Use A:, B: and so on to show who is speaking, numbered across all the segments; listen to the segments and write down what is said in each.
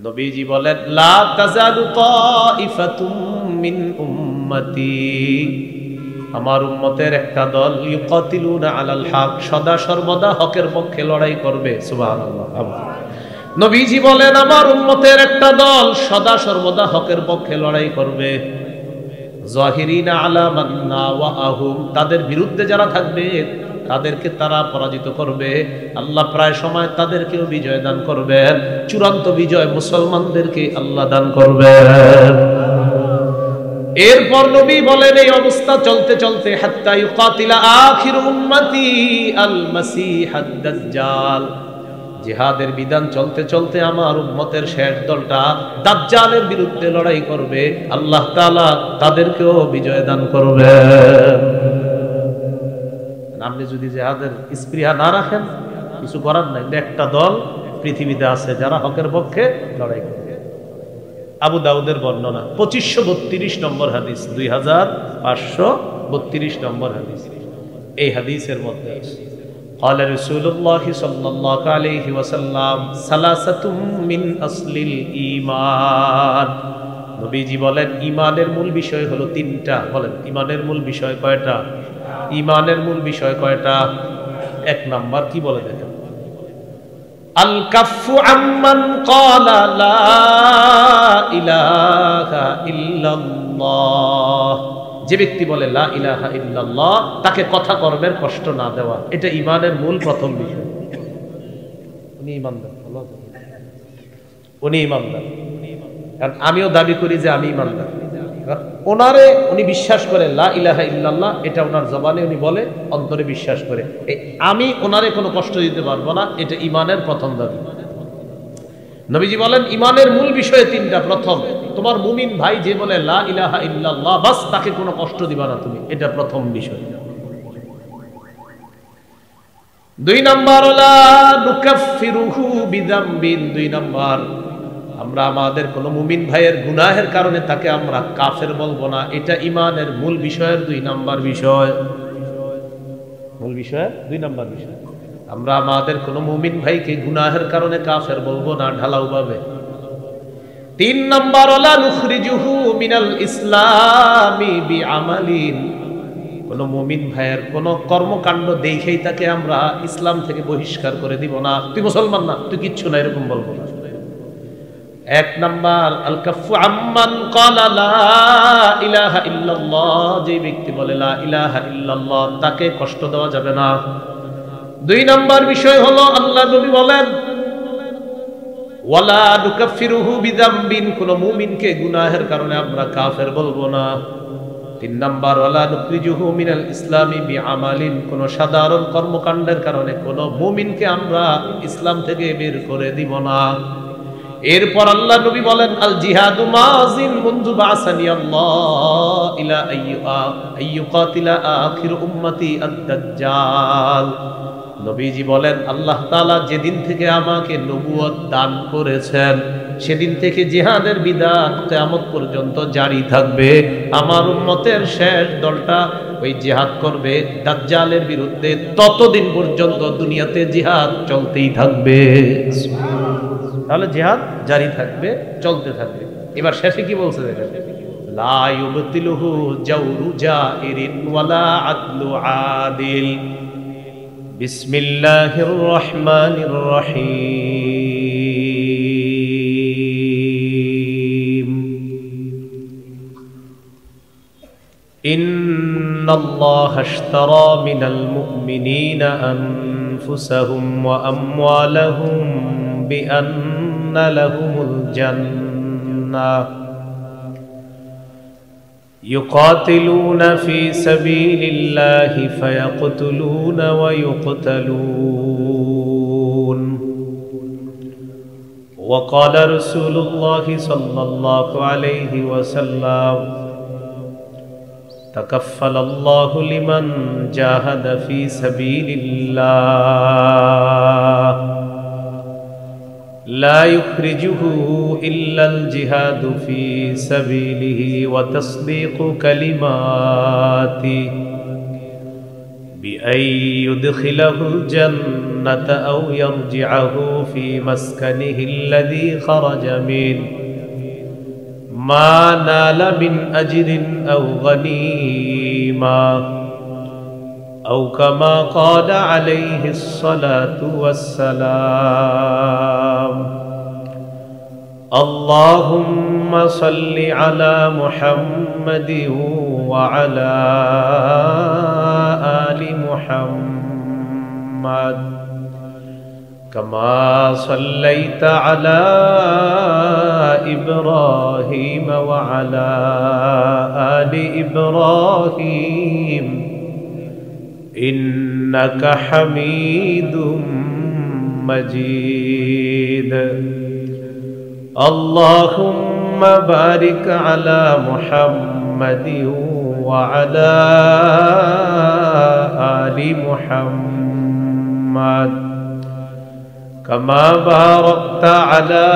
A: নবীজি বলেন লা তাজালু তাইফাতুম মিন উম্মতি, আমার উম্মতের একটা দল ইউকাতিলুনা আলাল হক, সদা সর্বদা হকের পক্ষে লড়াই করবে। সুবহানাল্লাহ। নবীজি বলেন আমার উম্মতের একটা দল সদা সর্বদা হকের পক্ষে লড়াই করবে। যাহিরিনা আলা মান নাওয়াহুম, তাদের বিরুদ্ধে যারা থাকবে তাদেরকে তারা পরাজিত করবে। আল্লাহ প্রায় সময় তাদেরকেও বিজয় দান করবেন। চূড়ান্ত বিজয় মুসলমানদেরকে আল্লাহ দান করবেন। এরপর নবী বলেন এই অবস্থা চলতে চলতে হাত্তা ইউকাতিলা আখির উম্মতি আল মাসিহাদ দাজ্জাল, জিহাদের বিধান চলতে চলতে আমার উম্মতের শেষ দলটা দাজ্জালের বিরুদ্ধে লড়াই করবে। আল্লাহ তাআলা তাদেরকেও বিজয় দান করবেন। আপনি যদি জিহাদের স্পৃহা না রাখেন কিছু করার নাই। একটা দল পৃথিবীতে আছে যারা হকের পক্ষে লড়াই করবে। আবু দাউদের বর্ণনা 2532 নম্বর হাদিস, 2532 নম্বর হাদিস। এই হাদিসের মধ্যে আছে قال رسول الله صلى الله عليه وسلم ثلاثة من أصل الإيمان, নবীজি বলেন ঈমানের মূল বিষয় হলো তিনটা। বলেন ঈমানের মূল বিষয় কয়টা? ঈমানের মূল বিষয় কয়টা? এক নাম্বার কি বলে দেখেন, আল কাফু আম্মান ক্বালা লা ইলাহা ইল্লাল্লাহ, যে ব্যক্তি বলে লা ইলাহা ইল্লাল্লাহ তাকে কথা কর্মের কষ্ট না দেওয়া, এটা ঈমানের মূল প্রথম বিষয়। উনি ঈমানদার, উনি ঈমানদার। কারণ আমিও দাবি করি যে আমি ঈমানদার। ওনারে উনি বিশ্বাস করে লা ইলাহা ইল্লাল্লাহ, এটা ওনার জবানে উনি বলে, অন্তরে বিশ্বাস করে। আমি ওনারে কোনো কষ্ট দিতে পারবো না, এটা ঈমানের প্রথম দাবি। নবীজি বলেন ঈমানের মূল বিষয় তিনটা। প্রথম, তোমার মুমিন ভাই যে বলে লা ইলাহা ইল্লাল্লাহ, বাস তাকে কোনো কষ্ট দিবা না তুমি, এটা প্রথম বিষয়। দুই নাম্বার লা নুকাফিরুহু বিযামবিন, দুই নাম্বার আমরা আমাদের কোন মুমিন ভাইয়ের গুনাহের কারণে তাকে আমরা কাফের বলবো না, এটা ঈমানের মূল বিষয়ের দুই নাম্বার বিষয়। মূল বিষয় দুই নাম্বার বিষয়, আমরা আমাদের কোন মুমিন ভাইকে গুনাহের কারণে কাফের বলবো না ঢালাও ভাবে। তিন নাম্বার লা নুখরিজুহু মিনাল ইসলামি বিআমালিন, কোন মুমিন ভাইয়ের কোন কর্মকাণ্ড দেখেই তাকে আমরা ইসলাম থেকে বহিষ্কার করে দিব না, তুই মুসলমান না, তুই কিচ্ছু না, এরকম বলবো না। এক নাম্বার আল কাফু আম্মান ক্বালা লা ইলাহা ইল্লাল্লাহ, যে ব্যক্তি বলে লা ইলাহা ইল্লাল্লাহ তাকে কষ্ট দেওয়া যাবে না। দুই নাম্বার বিষয় হলো আল্লাহ নবী বলেন ওয়ালা নুকাফিরুহু বিযামবিন, কোন মুমিনকে গুনাহের কারণে আমরা কাফের বলবো না। তিন নাম্বার ওয়ালা নুখরিজুহু মিনাল ইসলামি বিআমালিন, কোন সাধারণ কর্মকাণ্ডের কারণে কোন মুমিনকে আমরা ইসলাম থেকে বের করে দিব না। এরপর আল্লাহ নবী বলেন আল জিহাদু মাযিন মুনযু বাসানি আল্লাহ ইলা আইয়ুকাতিলা আখির উম্মতি আদ-দাজ্জাল, নবীজি বলেন আল্লাহ তাআলা যেদিন থেকে আমাকে নবুয়ত দান করেছেন সেদিন থেকে জিহাদের বিধান কিয়ামত পর্যন্ত জারি থাকবে। আমার উম্মতের শেষ দলটা ওই জিহাদ করবে দাজ্জালের বিরুদ্ধে, ততদিন পর্যন্ত দুনিয়াতে জিহাদ চলতেই থাকবে। তাহলে জিহাদ জারি থাকবে, চলতে থাকবে। এবার শেষে কি বলছে দেখেন, লা ইউবতিলুহু জাওরু জাইরিন ওয়ালা আদলু আদিল। বিসমিল্লাহির রহমানির রহিম। ইন্নাল্লাহা আশতারা মিনাল মুমিনিনা আনফুসাহুম ওয়া আমওয়ালাহুম বিআন্না লাহুমুল জান্নাহ يقاتلون في سبيل الله فيقتلون ويقتلون وقال رسول الله صلى الله عليه وسلم تكفل الله لمن جاهد في سبيل الله لا يخرجه إلا الجهاد في سبيله وتصديق كلماته بأن يدخله الجنة أو يرجعه في مسكنه الذي خرج منه ما نال من أجر أو غنيمة أو كما قال عليه الصلاة والسلام اللهم صل على محمد وعلى آل محمد كما صليت على إبراهيم وعلى آل إبراهيم إنك حميد مجيد اللهم بارك على محمد وعلى آل محمد كما باركت على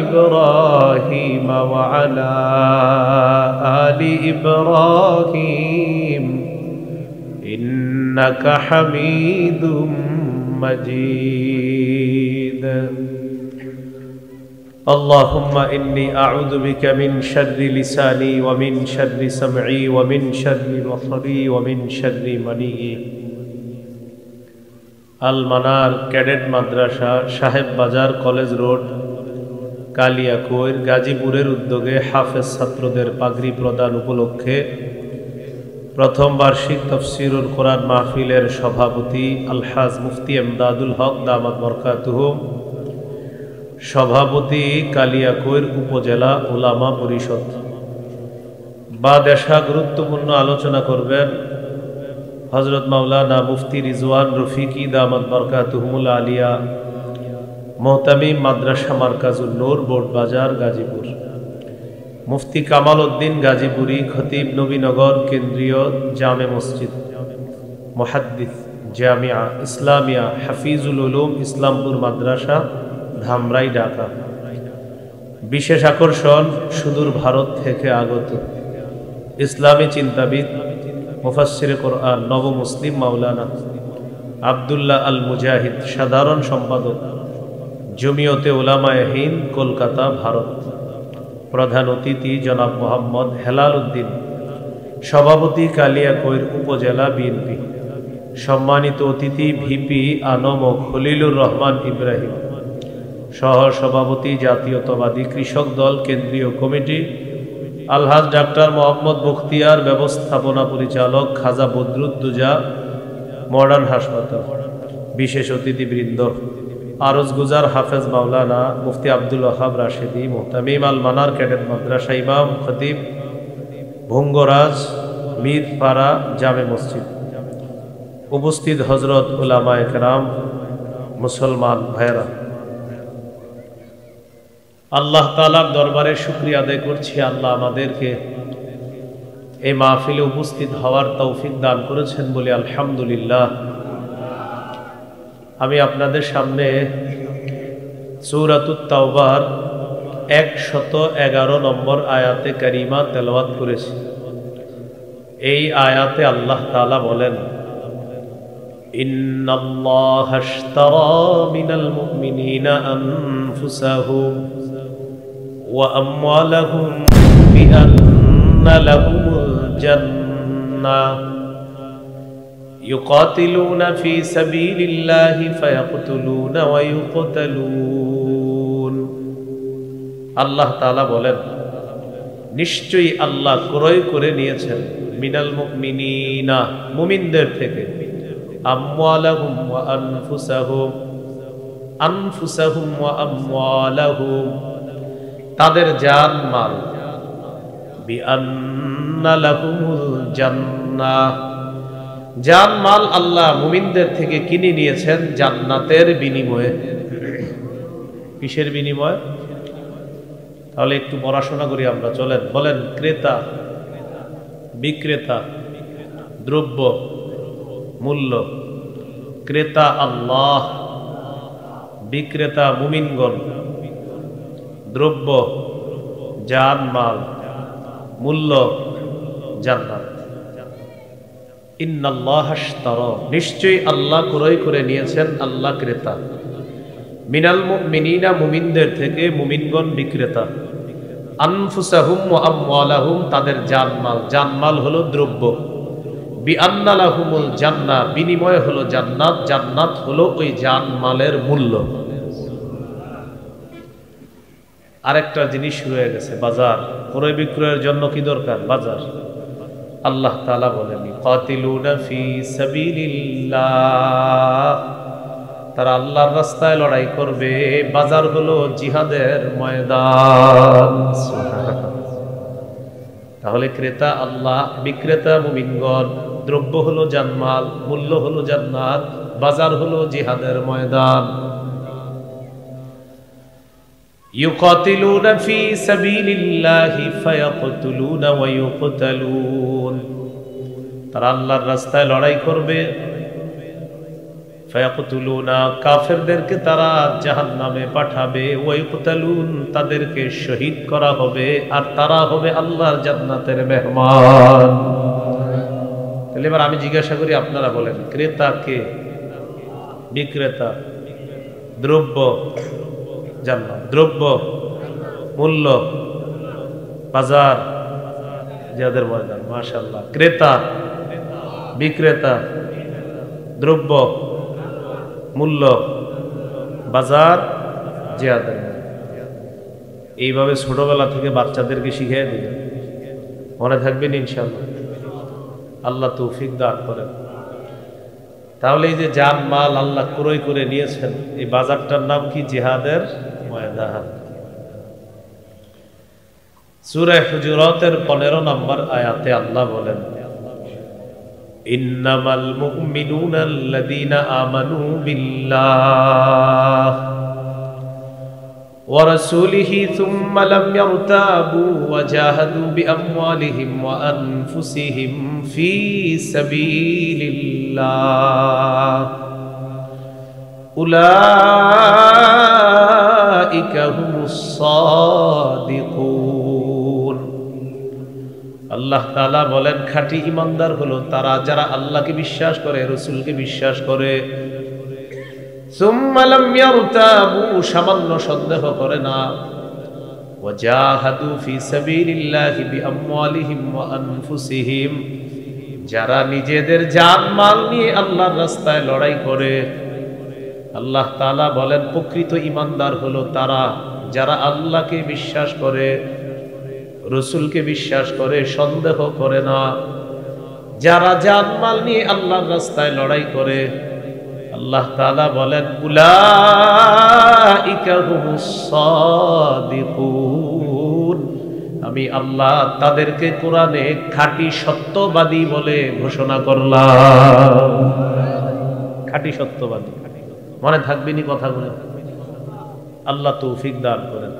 A: إبراهيم وعلى آل إبراهيم إنك حميد مجيد اللهم إني أعوذ بك من شر لساني ومن شر سمعي ومن شر بصري ومن شر مني আল-মানার ক্যাডেট মাদ্রাসা সাহেব বাজার কলেজ রোড কালিয়াকৈর গাজীপুরের উদ্যোগে হাফেজ ছাত্রদের পাগড়ি প্রদান উপলক্ষে প্রথম বার্ষিক তাফসীরুল কোরআন মাহফিলের সভাপতি আলহাজ মুফতি এমদাদুল হক দামাত বরকাতুহু, সভাপতি কালিয়াকৈর উপজেলা উলামা পরিষদ। বাদেশা গুরুত্বপূর্ণ আলোচনা করবেন হযরত মাওলানা মুফতি রিজওয়ান রফিকি দামাত বরকাতুহুল আলিয়া, মোহতামিম মাদ্রাসা মারকাজুল নূর বোর্ড বাজার গাজীপুর। মুফতি কামাল উদ্দিন গাজীপুরি, খতিব নবীনগর কেন্দ্রীয় জামে মসজিদ, মুহাদ্দিস জামিয়া ইসলামিয়া হাফিজুল উলুম ইসলামপুর মাদ্রাসা ধামরাই ঢাকা। বিশেষ আকর্ষণ সুদূর ভারত থেকে আগত ইসলামী চিন্তাবিদ মুফাসসিরে কোরআন নব মুসলিম মাওলানা আব্দুল্লাহ আল মুজাহিদ, সাধারণ সম্পাদক জমিয়তে উলামায়ে হিন্দ কলকাতা ভারত। প্রধান অতিথি জনাব মোহাম্মদ হেলাল উদ্দিন, সভাপতি কালিয়াকৈর উপজেলা বিএনপি। সম্মানিত অতিথি ভিপি আনম ও খলিলুর রহমান ইব্রাহিম, সহ সভাপতি জাতীয়তাবাদী কৃষক দল কেন্দ্রীয় কমিটি আলহাজ ডাক্তার মোহাম্মদ বখতিয়ার, ব্যবস্থাপনা পরিচালক খাজা বদরুদ্দুজা মডার্ন হাসপাতাল। বিশেষ অতিথিবৃন্দ আরজ গুজার হাফেজ মাওলানা মুফতি আব্দুল ওয়াহাব রাশেদি, মুহতামিম আল-মানার ক্যাডেট মাদ্রাসা ইমাম খতিব ভঙ্গরাজ মিরপাড়া জামে মসজিদ। উপস্থিত হজরত উলামায়ে কেরাম, মুসলমান ভাইরা, আল্লাহ তাআলার দরবারে শুকরিয়া আদায় করছি। আল্লাহ আমাদেরকে এই মাহফিলে উপস্থিত হওয়ার তৌফিক দান করেছেন বলে আলহামদুলিল্লাহ। আমি আপনাদের সামনে সূরাতুত তাওবার 111 নম্বর আয়াতে কারিমা তেলাওয়াত করেছি। এই আয়াতে আল্লাহ তাআলা বলেন, ইন্নাল্লাহা আশতারা মিনাল মুমিনিনা আনফুসাহুম ওয়া আমওয়ালাহুম বিআন্না লাহুমুল জান্নাহ يقاتلون في سبيل الله فيقتلون ويقتلون। আল্লাহ তাআলা বলেন, নিশ্চয়ই আল্লাহ ক্রয় করে নিয়েছেন মিনাল মুমিনিনা, মুমিনদের থেকে, আমওয়ালাহুম ওয়া আনফুসাহুম, আনফুসাহুম ওয়া আমওয়ালাহুম, তাদের জান মাল, বিআন্না লাহুমুল জান্নাহ, জান মাল আল্লাহ মুমিনদের থেকে কিনে নিয়েছেন জান্নাতের বিনিময়ে। কিসের বিনিময়ে? তাহলে একটু পড়াশোনা করি আমরা, চলেন। বলেন, ক্রেতা, বিক্রেতা, দ্রব্য, মূল্য। ক্রেতা আল্লাহ, বিক্রেতা মুমিনগণ, দ্রব্য জান মাল, মূল্য জান্নাত। ইন্নাল্লাহা আশতারা, নিশ্চয়ই আল্লাহ ক্রয় করে নিয়েছেন, আল্লাহ ক্রেতা, মিনাল মুমিনিনা, মুমিনদের থেকে, মুমিনগণ বিক্রেতা, আনফুসাহুম ওয়া আমওয়ালাহুম, তাদের জানমাল, জানমাল হলো দ্রব্য, বিআন্না লাহুমুল জান্নাহ, বিনিময় হলো জান্নাত, জান্নাত হলো ওই জানমালের মূল্য। আরেকটা জিনিস শুরু হয়ে গেছে, বাজার। ক্রয় বিক্রয়ের জন্য কি দরকার? বাজার। আল্লাহ তাআলা বলেন কাতিলুনা ফি সাবিলিল্লাহ, তারা আল্লাহর রাস্তায় লড়াই করবে। বাজার হলো জিহাদের ময়দান। তাহলে ক্রেতা আল্লাহ, বিক্রেতা মুমিনগণ, দ্রব্য হলো জানমাল, মূল্য হলো জান্নাত, বাজার হলো জিহাদের ময়দান। ইউকাতিলুনা ফি সাবিলিল্লাহি ফায়াকতুলুনা ওয়া ইউকতালুন, তারা আল্লাহর রাস্তায় লড়াই করবে। ফায়াকতুলুনা, কাফেরদেরকে তারা জাহান্নামে পাঠাবে। ওয়া ইউকতালুন, তাদেরকে শহীদ করা হবে, আর তারা হবে আল্লাহর জান্নাতের মেহমান। তাহলে এবার আমি জিজ্ঞাসা করি, আপনারা বলেন, ক্রেতা কে? বিক্রেতা। দ্রব্য জান্নাত, দ্রব্য মূল্য বাজার জিহাদের ময়দান। মাশাআল্লাহ। ক্রেতা বিক্রেতা, দ্রব্য মূল্য বাজার জিহাদের ময়দান। এইভাবে ছোটবেলা থেকে বাচ্চাদেরকে শিখিয়ে দিবে, মনে থাকবেন ইনশাআল্লাহ। আল্লাহ তৌফিক দান করেন। তাহলে এই যে জান মাল আল্লাহ ক্রয় করে নিয়েছেন, এই বাজারটার নাম কি? জিহাদের ময়দান। সূরা হুজুরাতের 15 নম্বর আয়াতে আল্লাহ বলেন ইন্নামাল মুমিনুনা আল্লাযীনা আমানু বিল্লাহ ওয়া রাসূলিহি সুম্মা লাম ইয়ারতাবু ওয়া জাহাদু বিআমওয়ালিহিম ওয়া আনফুসিহিম ফি সাবিলিল্লাহ উলাইকা হুমুস সাদিকুন। আল্লাহ তাআলা বলেন, খাঁটি ঈমানদার হলো তারা যারা আল্লাহকে বিশ্বাস করে, রাসূলকে বিশ্বাস করে। সুম্মা লাম ইয়ারতাবু, সামান্য সন্দেহ করে না। ওয়া জাহাদু ফি সাবিলিল্লাহি বিআমওয়ালিহিম ওয়া আনফুসিহিম, যারা নিজেদের জান মাল নিয়ে আল্লাহর রাস্তায় লড়াই করে। আল্লাহ তাআলা বলেন, প্রকৃত ঈমানদার হলো তারা যারা আল্লাহকে বিশ্বাস করে, রাসূলকে বিশ্বাস করে, সন্দেহ করে না, যারা জান মাল নিয়ে আল্লাহর রাস্তায় লড়াই করে। আল্লাহ তাআলা বলেন উলাইকা হুমুস সাদিকুন, আমি আল্লাহ তাদেরকে কোরআনে খাঁটি সত্যবাদী বলে ঘোষণা করলাম। খাঁটি সত্যবাদী, মনে থাকবেনি কথাগুলো? আল্লাহ তৌফিক দান করেন।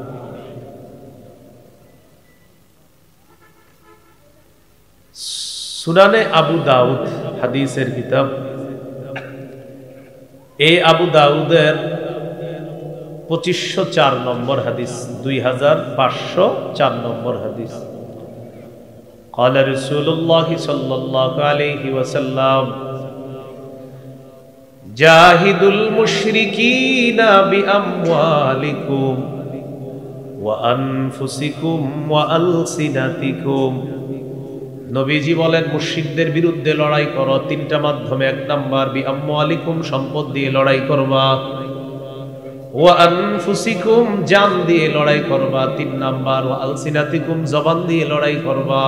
A: সুনানে আবু দাউদ হাদিসের কিতাব, এই আবু দাউদের 2504 নম্বর হাদিস, 2504 নম্বর হাদিস। قال رسول الله صلى الله عليه وسلم জাহিদুল মুশরিকিনা বিআমওয়ালিকুম ওয়া আনফুসিকুম ওয়া আলসিনাতিকুম। নবীজি বলেন, মুশরিকদের বিরুদ্ধে লড়াই করো তিনটা মাধ্যমে। 1 নাম্বার বিআমওয়ালিকুম, সম্পদ দিয়ে লড়াই করবা। ওয়া আনফুসিকুম, জান দিয়ে লড়াই করবা। 3 নাম্বার ওয়া আলসিনাতিকুম, জবান দিয়ে লড়াই করবা।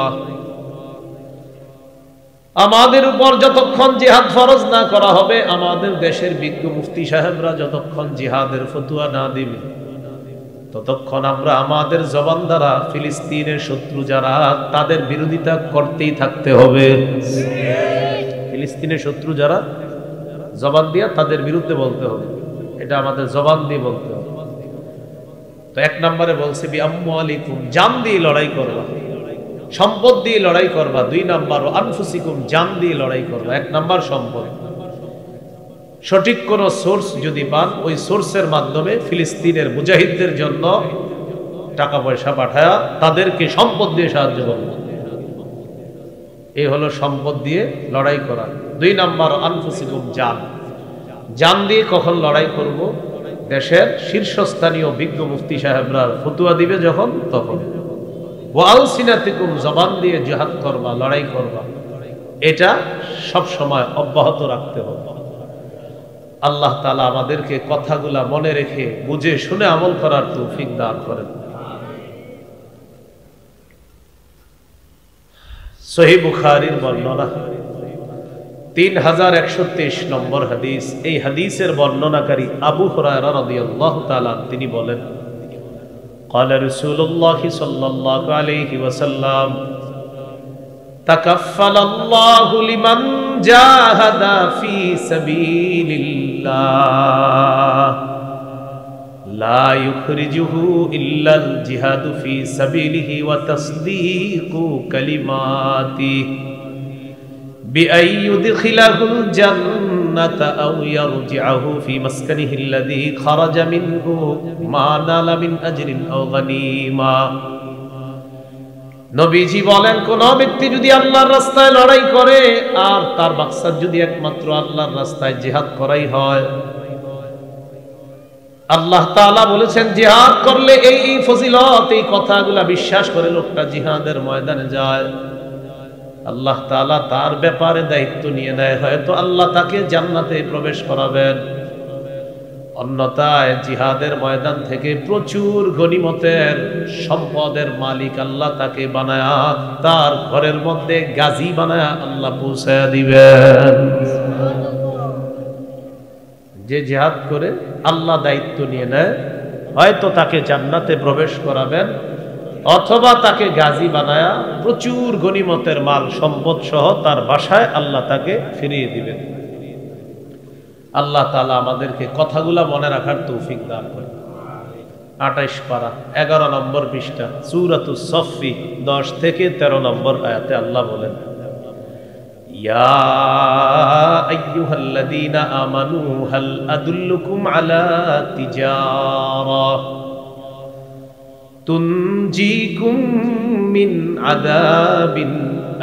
A: আমাদের উপর যতক্ষণ জিহাদ ফরজ না করা হবে, আমাদের দেশের বিজ্ঞ মুফতি সাহেবরা যতক্ষণ জিহাদের ফতোয়া না দিবে, ততক্ষণ আমরা আমাদের জবান দ্বারা ফিলিস্তিনের শত্রু যারা, তাদের বিরোধিতা করতেই থাকতে হবে। ফিলিস্তিনের শত্রু যারা, জবান দিয়ে তাদের বিরুদ্ধে বলতে হবে, এটা আমাদের জবান দিয়ে বলতে হবে। তো 1 নম্বরে বলছে বিআমওয়ালিকুম, জান দিয়ে লড়াই করবা, সম্পদ দিয়ে লড়াই করবা। 2 নাম্বার ও আনফুসিকুম, জান দিয়ে লড়াই করবা। 1 নাম্বার সম্পদ। সঠিক কোন সোর্স যদি পান, ওই সোর্সের মাধ্যমে ফিলিস্তিনের মুজাহিদদের জন্য টাকা পয়সা পাঠায়া তাদেরকে সম্পদ দিয়ে সাহায্য করবে। এই হলো সম্পদ দিয়ে লড়াই করা। 2 নাম্বার আনফুসিকুম, জান। জান দিয়ে কখন লড়াই করব? দেশের শীর্ষস্থানীয় বিজ্ঞ মুফতি সাহেবরা ফতুয়া দিবে যখন, তখন। ওয়া আলসিনাতিকুম, জবান দিয়ে জিহাদ করবা, লড়াই করবা। এটা সব সময় অব্যাহত রাখতে হবে। আল্লাহ তাআলা আমাদেরকে কথাগুলা মনে রেখে বুঝে শুনে আমল করার তৌফিক দান করেন। সহিহ বুখারীর বর্ণনা 3123 নম্বর হাদিস। এই হাদিসের বর্ণনাকারী আবু হুরায়রা রাদিয়াল্লাহু তাআলা তিনি বলেন, قال رسول الله صلى الله عليه وسلم تكفل الله لمن جاهد في سبيل الله لا يخرجه إلا الجهاد في سبيله وتصديق كلماته بأن يدخله الجنة أو يرجعه في مسكنه الذي خرج منه ما نال من أجر أو غنيمة। নবীজি বলেন, কোন ব্যক্তি যদি আল্লাহর রাস্তায় লড়াই করে আর তার মাকসাদ যদি একমাত্র আল্লাহর রাস্তায় জিহাদ করাই হয়, আল্লাহ তাআলা বলেছেন জিহাদ করলে এই এই ফজিলত, এই কথাগুলা বিশ্বাস করে লোকটা জিহাদের ময়দানে যায়, আল্লাহ তাআলা তার ব্যাপারে দায়িত্ব নিয়ে নেয়, হয়তো আল্লাহ তাকে জান্নাতে প্রবেশ করাবেন। অন্যথায় জিহাদের ময়দান থেকে প্রচুর গনিমতের সম্পদের মালিক আল্লাহ তাকে বানায়া তার ঘরের মধ্যে গাজী বানায়া আল্লাহ পৌঁছায়া দিবেন। যে জিহাদ করে আল্লাহ দায়িত্ব নিয়ে নেয়, হয়তো তাকে জান্নাতে প্রবেশ করাবেন, অথবা তাকে গাজী বানায়া প্রচুর গনিমতের মাল সম্পদ সহ তার বাসায় আল্লাহ তাকে ফিরিয়ে দিবেন। আল্লাহ তাআলা আমাদেরকে কথাগুলা মনে রাখার তৌফিক দান করেন। 28 পারা 11 নম্বর পৃষ্ঠা সূরাতুস সফফি 10 থেকে 13 নম্বর আয়াতে আল্লাহ বলেন, ইয়া আইয়ুহাল্লাযীনা আমানু হাল আদুল্লুকুম আলা তিজারা তুনজিকুম মিন আযাবিন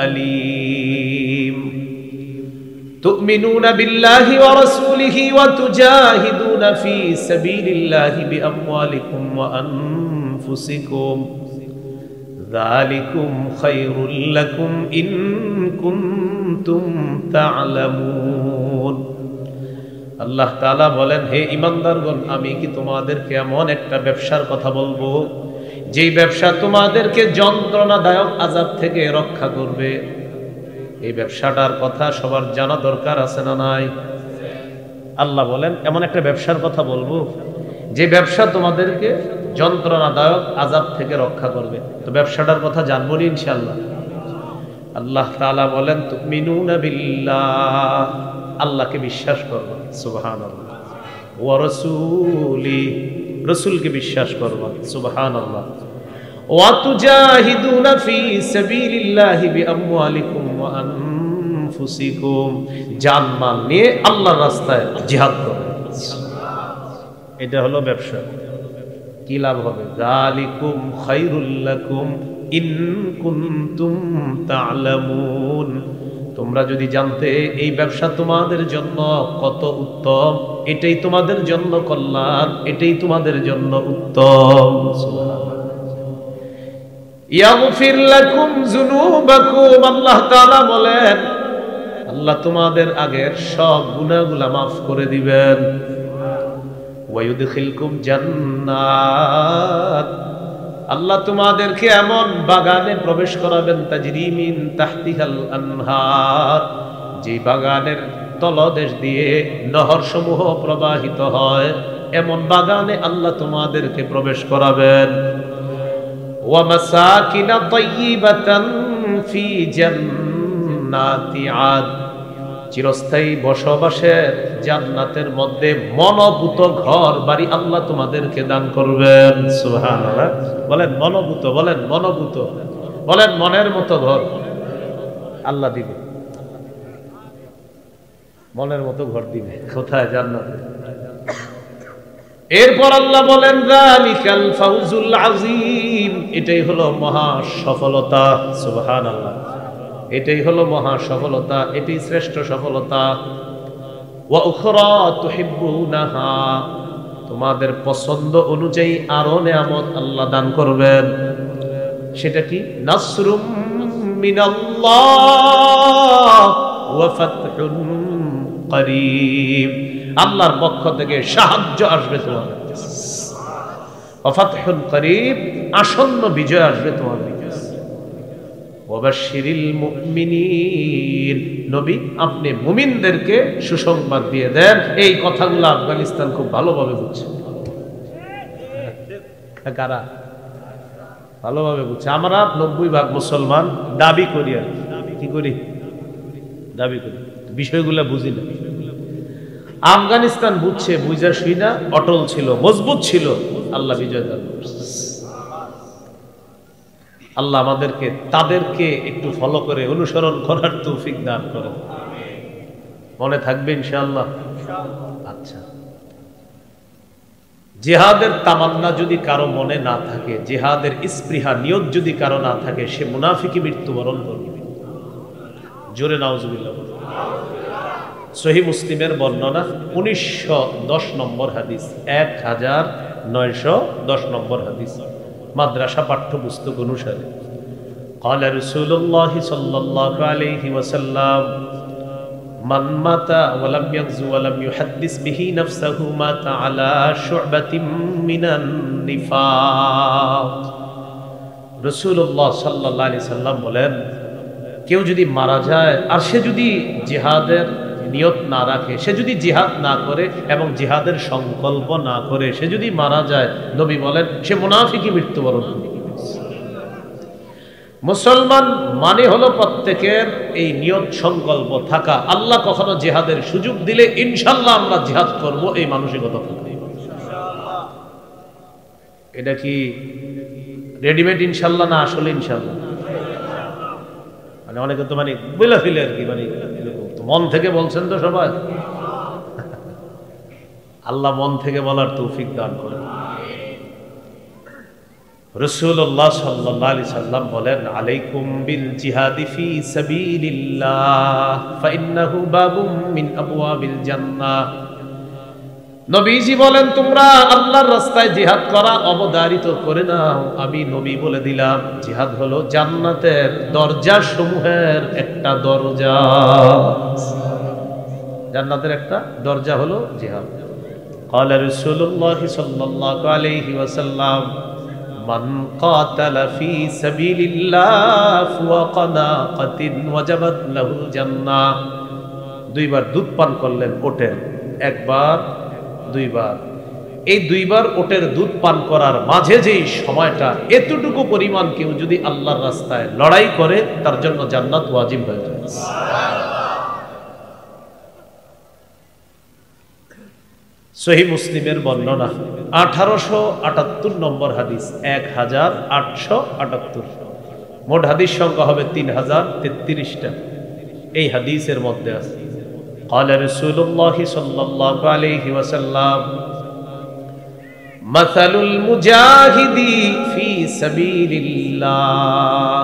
A: আলীম تؤمنون بالله ورسوله وتجاهدون في سبيل الله بأموالكم وأنفسكم ذلكم خير لكم إن كنتم تعلمون। আল্লাহ তাআলা বলেন, হে ঈমানদারগণ, আমি কি তোমাদেরকে এমন একটা ব্যবসার কথা বলবো যেই ব্যবসা তোমাদেরকে যন্ত্রণাদায়ক আযাব থেকে রক্ষা করবে। এই ব্যবসাটার কথা সবার জানা দরকার আছে না নাই? আল্লাহ বলেন এমন একটা ব্যবসার কথা বলবো যে ব্যবসা তোমাদেরকে যন্ত্রণাদায়ক আযাব থেকে রক্ষা করবে। তো ব্যবসাটার কথা জানবো নি ইনশাআল্লাহ। আল্লাহ তাআলা বলেন, তুমিনুনা বিল্লাহ, আল্লাহকে বিশ্বাস করবা, সুবহানাল্লাহ, ওয়া রাসূলি, রাসূলকে বিশ্বাস করবা, সুবহানাল্লাহ, ওয়া তুজাহিদুনা ফি সাবিলিল্লাহি বিআমওয়ালিকুম ওয়া আনফুসিকুম, জান মাল নিয়ে আল্লাহর রাস্তায় জিহাদ করবে। এটা হলো ব্যবসা। কি লাভ হবে? যালিকুম খায়রুল লাকুম ইন কুনতুম তা'লামুন, তোমরা যদি জানতে এই ব্যবসা তোমাদের জন্য কত উত্তম, এটাই তোমাদের জন্য কল্যাণ, এটাই তোমাদের জন্য উত্তম। ইয়াগফির লাকুম যুনুবাকুম, আল্লাহ তাআলা বলেন আল্লাহ তোমাদের আগের সব গুনাহগুলো মাফ করে দিবেন। ওয়া ইউদখিলকুম জান্নাত, আল্লাহ তোমাদেরকে এমন বাগানে প্রবেশ করাবেন, তাজরি মিন তাহতিহাল আনহার, যে বাগানের তলদেশ দিয়ে নহর সমূহ প্রবাহিত হয়, এমন বাগানে আল্লাহ তোমাদেরকে প্রবেশ করাবেন। ওয়া মাসাকিনা তাইয়িবাতান ফি জান্নাতি আদ, চিরস্থায়ী বসবাসের জান্নাতের মধ্যে মনোভূত ঘর বাড়ি আল্লাহ তোমাদেরকে দান করবেন। সুবহানাল্লাহ, বলেন মনোভূত, বলেন মনোভূত, বলেন মনের মতো ঘর আল্লাহ দিবে, মনের মতো ঘর দিবে। কোথায়? জান্নাতে। এরপর আল্লাহ বলেন যালিকাল ফাউজুল আযীম, এটাই হলো মহা সফলতা। সুবহানাল্লাহ, এটাই হলো মহা সফলতা, এটাই শ্রেষ্ঠ সফলতা। ওয়া উখরা তুহিব্বুনাহা, তোমাদের পছন্দ অনুযায়ী আরো নেয়ামত আল্লাহ দান করবেন। সেটা কি? নাসরুম মিনাল্লাহ ওয়া ফাতহুন করিব, আল্লাহর পক্ষ থেকে সাহায্য আসবে তোমাদের কাছে। ওয়া ফাতহুন করিব, আসন্ন বিজয় আসবে তোমাদের কাছে। ওয়া বাশশিরিল মুমিনিন, নবী আপনি মুমিনদেরকে সুসংবাদ দিয়ে দেন। এই কথাগুলো আফগানিস্তান খুব ভালোভাবে বুঝছে। কারা ভালোভাবে বুঝছে? আমরা 90% মুসলমান দাবি করি, আর কি করি? দাবি করি, বিষয়গুলো বুঝি না। আফগানিস্তান বুঝছে, বুঝা শুই না, অটল ছিল, মজবুত ছিল, আল্লাহ বিজয় দান করছে। আল্লাহ আমাদেরকে তাদেরকে একটু ফলো করে অনুসরণ করার তৌফিক দান করেন। মনে থাকবে ইনশাআল্লাহ? আচ্ছা, জিহাদের তামান্না যদি কারো মনে না থাকে, জিহাদের স্পৃহা নিয়ত যদি কারো না থাকে, সে মুনাফিকি মৃত্যুবরণ করবে। জোরে নাউজুবিল্লাহ। সহিহ মুসলিমের বর্ণনা 1910 নম্বর হাদিস, 1910 নম্বর হাদিস, মাদ্রাসা পাঠ্যপুস্তক অনুসারে। قال رسول الله صلى الله عليه وسلم من مات ولم يغزو ولم يحدث به نفسه مات على شعبة من النفاق। রাসূলুল্লাহ সাল্লাল্লাহু আলাইহি সাল্লাম বলেন, কেউ যদি মারা যায় আর সে যদি জিহাদের নিয়ত না রাখে, সে যদি জিহাদ না করে এবং জিহাদের সংকল্প না করে সে যদি মারা যায়, নবী বলেন সে মুনাফিকি মৃত্যুবরণ করবে। মুসলমান মানে হলো প্রত্যেকের এই নিয়ত সংকল্প থাকা, আল্লাহ কখনো জিহাদের সুযোগ দিলে ইনশাআল্লাহ আমরা জিহাদ করব, এই মানসিকতা থাকা। এটা কি রেডিমেড ইনশাআল্লাহ না আসলে ইনশাআল্লাহ? মানে অনেকে তো মানে বলে ফেলে আর কি, মানে মন থেকে বলছেন তো সবাই। আল্লাহ মন থেকে বলার তৌফিক দান করেন। রাসূলুল্লাহ সাল্লাল্লাহু আলাইহি সাল্লাম বলেন, আলাইকুম বিল জিহাদি ফি সাবিলিল্লাহ ফাইন্নাহু বাবুম মিন আবওয়াবিল জান্নাহ। নবীজি বলেন, তোমরা আল্লাহর রাস্তায় জিহাদ করা অবধারিত করে নাও। আমি নবী বলে দিলাম, জিহাদ হলো জান্নাতের দরজা সমূহের একটা দরজা। জান্নাতের একটা দরজা হলো জিহাদ। قال رسول الله صلى الله عليه وسلم من قاتل في سبيل الله فوق ناقة وجبت له الجنة। দুইবার দুধ পান করলেন ওটের, একবার দুইবার। এই দুইবার ওটের দুধ পান করার মাঝে যেই সময়টা, এতটুকু পরিমাণ কেউ যদি আল্লাহর রাস্তায় লড়াই করে তার জন্য জান্নাত ওয়াজিব হয়ে যায়। সহিহ মুসলিমের বর্ণনা 1878 নম্বর হাদিস, 1878। মোট হাদিস সংখ্যা হবে 3033টা। এই হাদিসের মধ্যে আছে, قال رسول الله صلى الله عليه وسلم مثل المجاهد في سبيل الله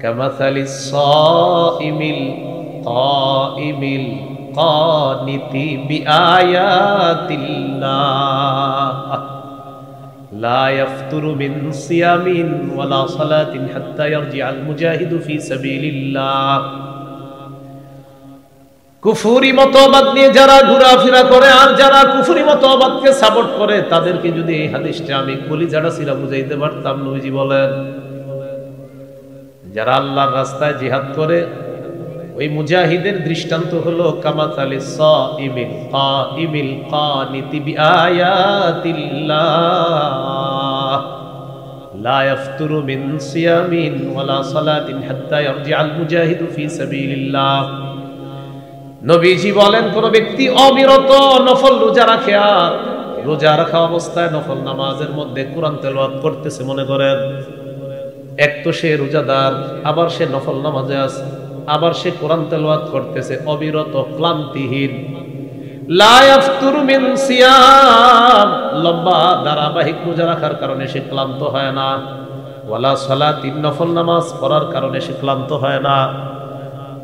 A: كمثل الصائم القائم القانت بآيات الله لا يفتر من صيام ولا صلاة حتى يرجع المجاهد في سبيل الله। কুফরি মতবাদ নিয়ে যারা ঘোরাফেরা করে আর যারা কুফরি মতবাদকে সাপোর্ট করে, তাদেরকে যদি এই হাদিসটা আমি কলিজাটা ছিঁড়া বুঝাইতে পারতাম, নবীজি বলেন যারা আল্লাহর রাস্তায় জিহাদ করে ওই মুজাহিদের দৃষ্টান্ত হলো কামাতালিস সাইমিল কাইমিল কানিতি বিআয়াতিল্লাহ লা ইয়াফতুরু মিন সিয়ামিন ওয়ালা সালাতিন হাত্তা ইয়ারজিআল মুজাহিদু ফি সাবিলিল্লাহ। নবীজি বলেন, কোন ব্যক্তি অবিরত নফল রোজা রাখে আর রোজা রাখা অবস্থায় নফল নামাজের মধ্যে কোরআন তেলাওয়াত করতেছে, মনে করেন এক তো সে রোজাদার, আবার সে নফল নামাজে আছে, আবার সে কোরআন তেলাওয়াত করতেছে অবিরত ক্লান্তিহীন। লা ইয়াফতুরু মিন সিয়াম, লম্বা ধারাবাহিক রোজা রাখার কারণে সে ক্লান্ত হয় না। ওয়ালা সালাতিন, নফল নামাজ পড়ার কারণে সে ক্লান্ত হয় না,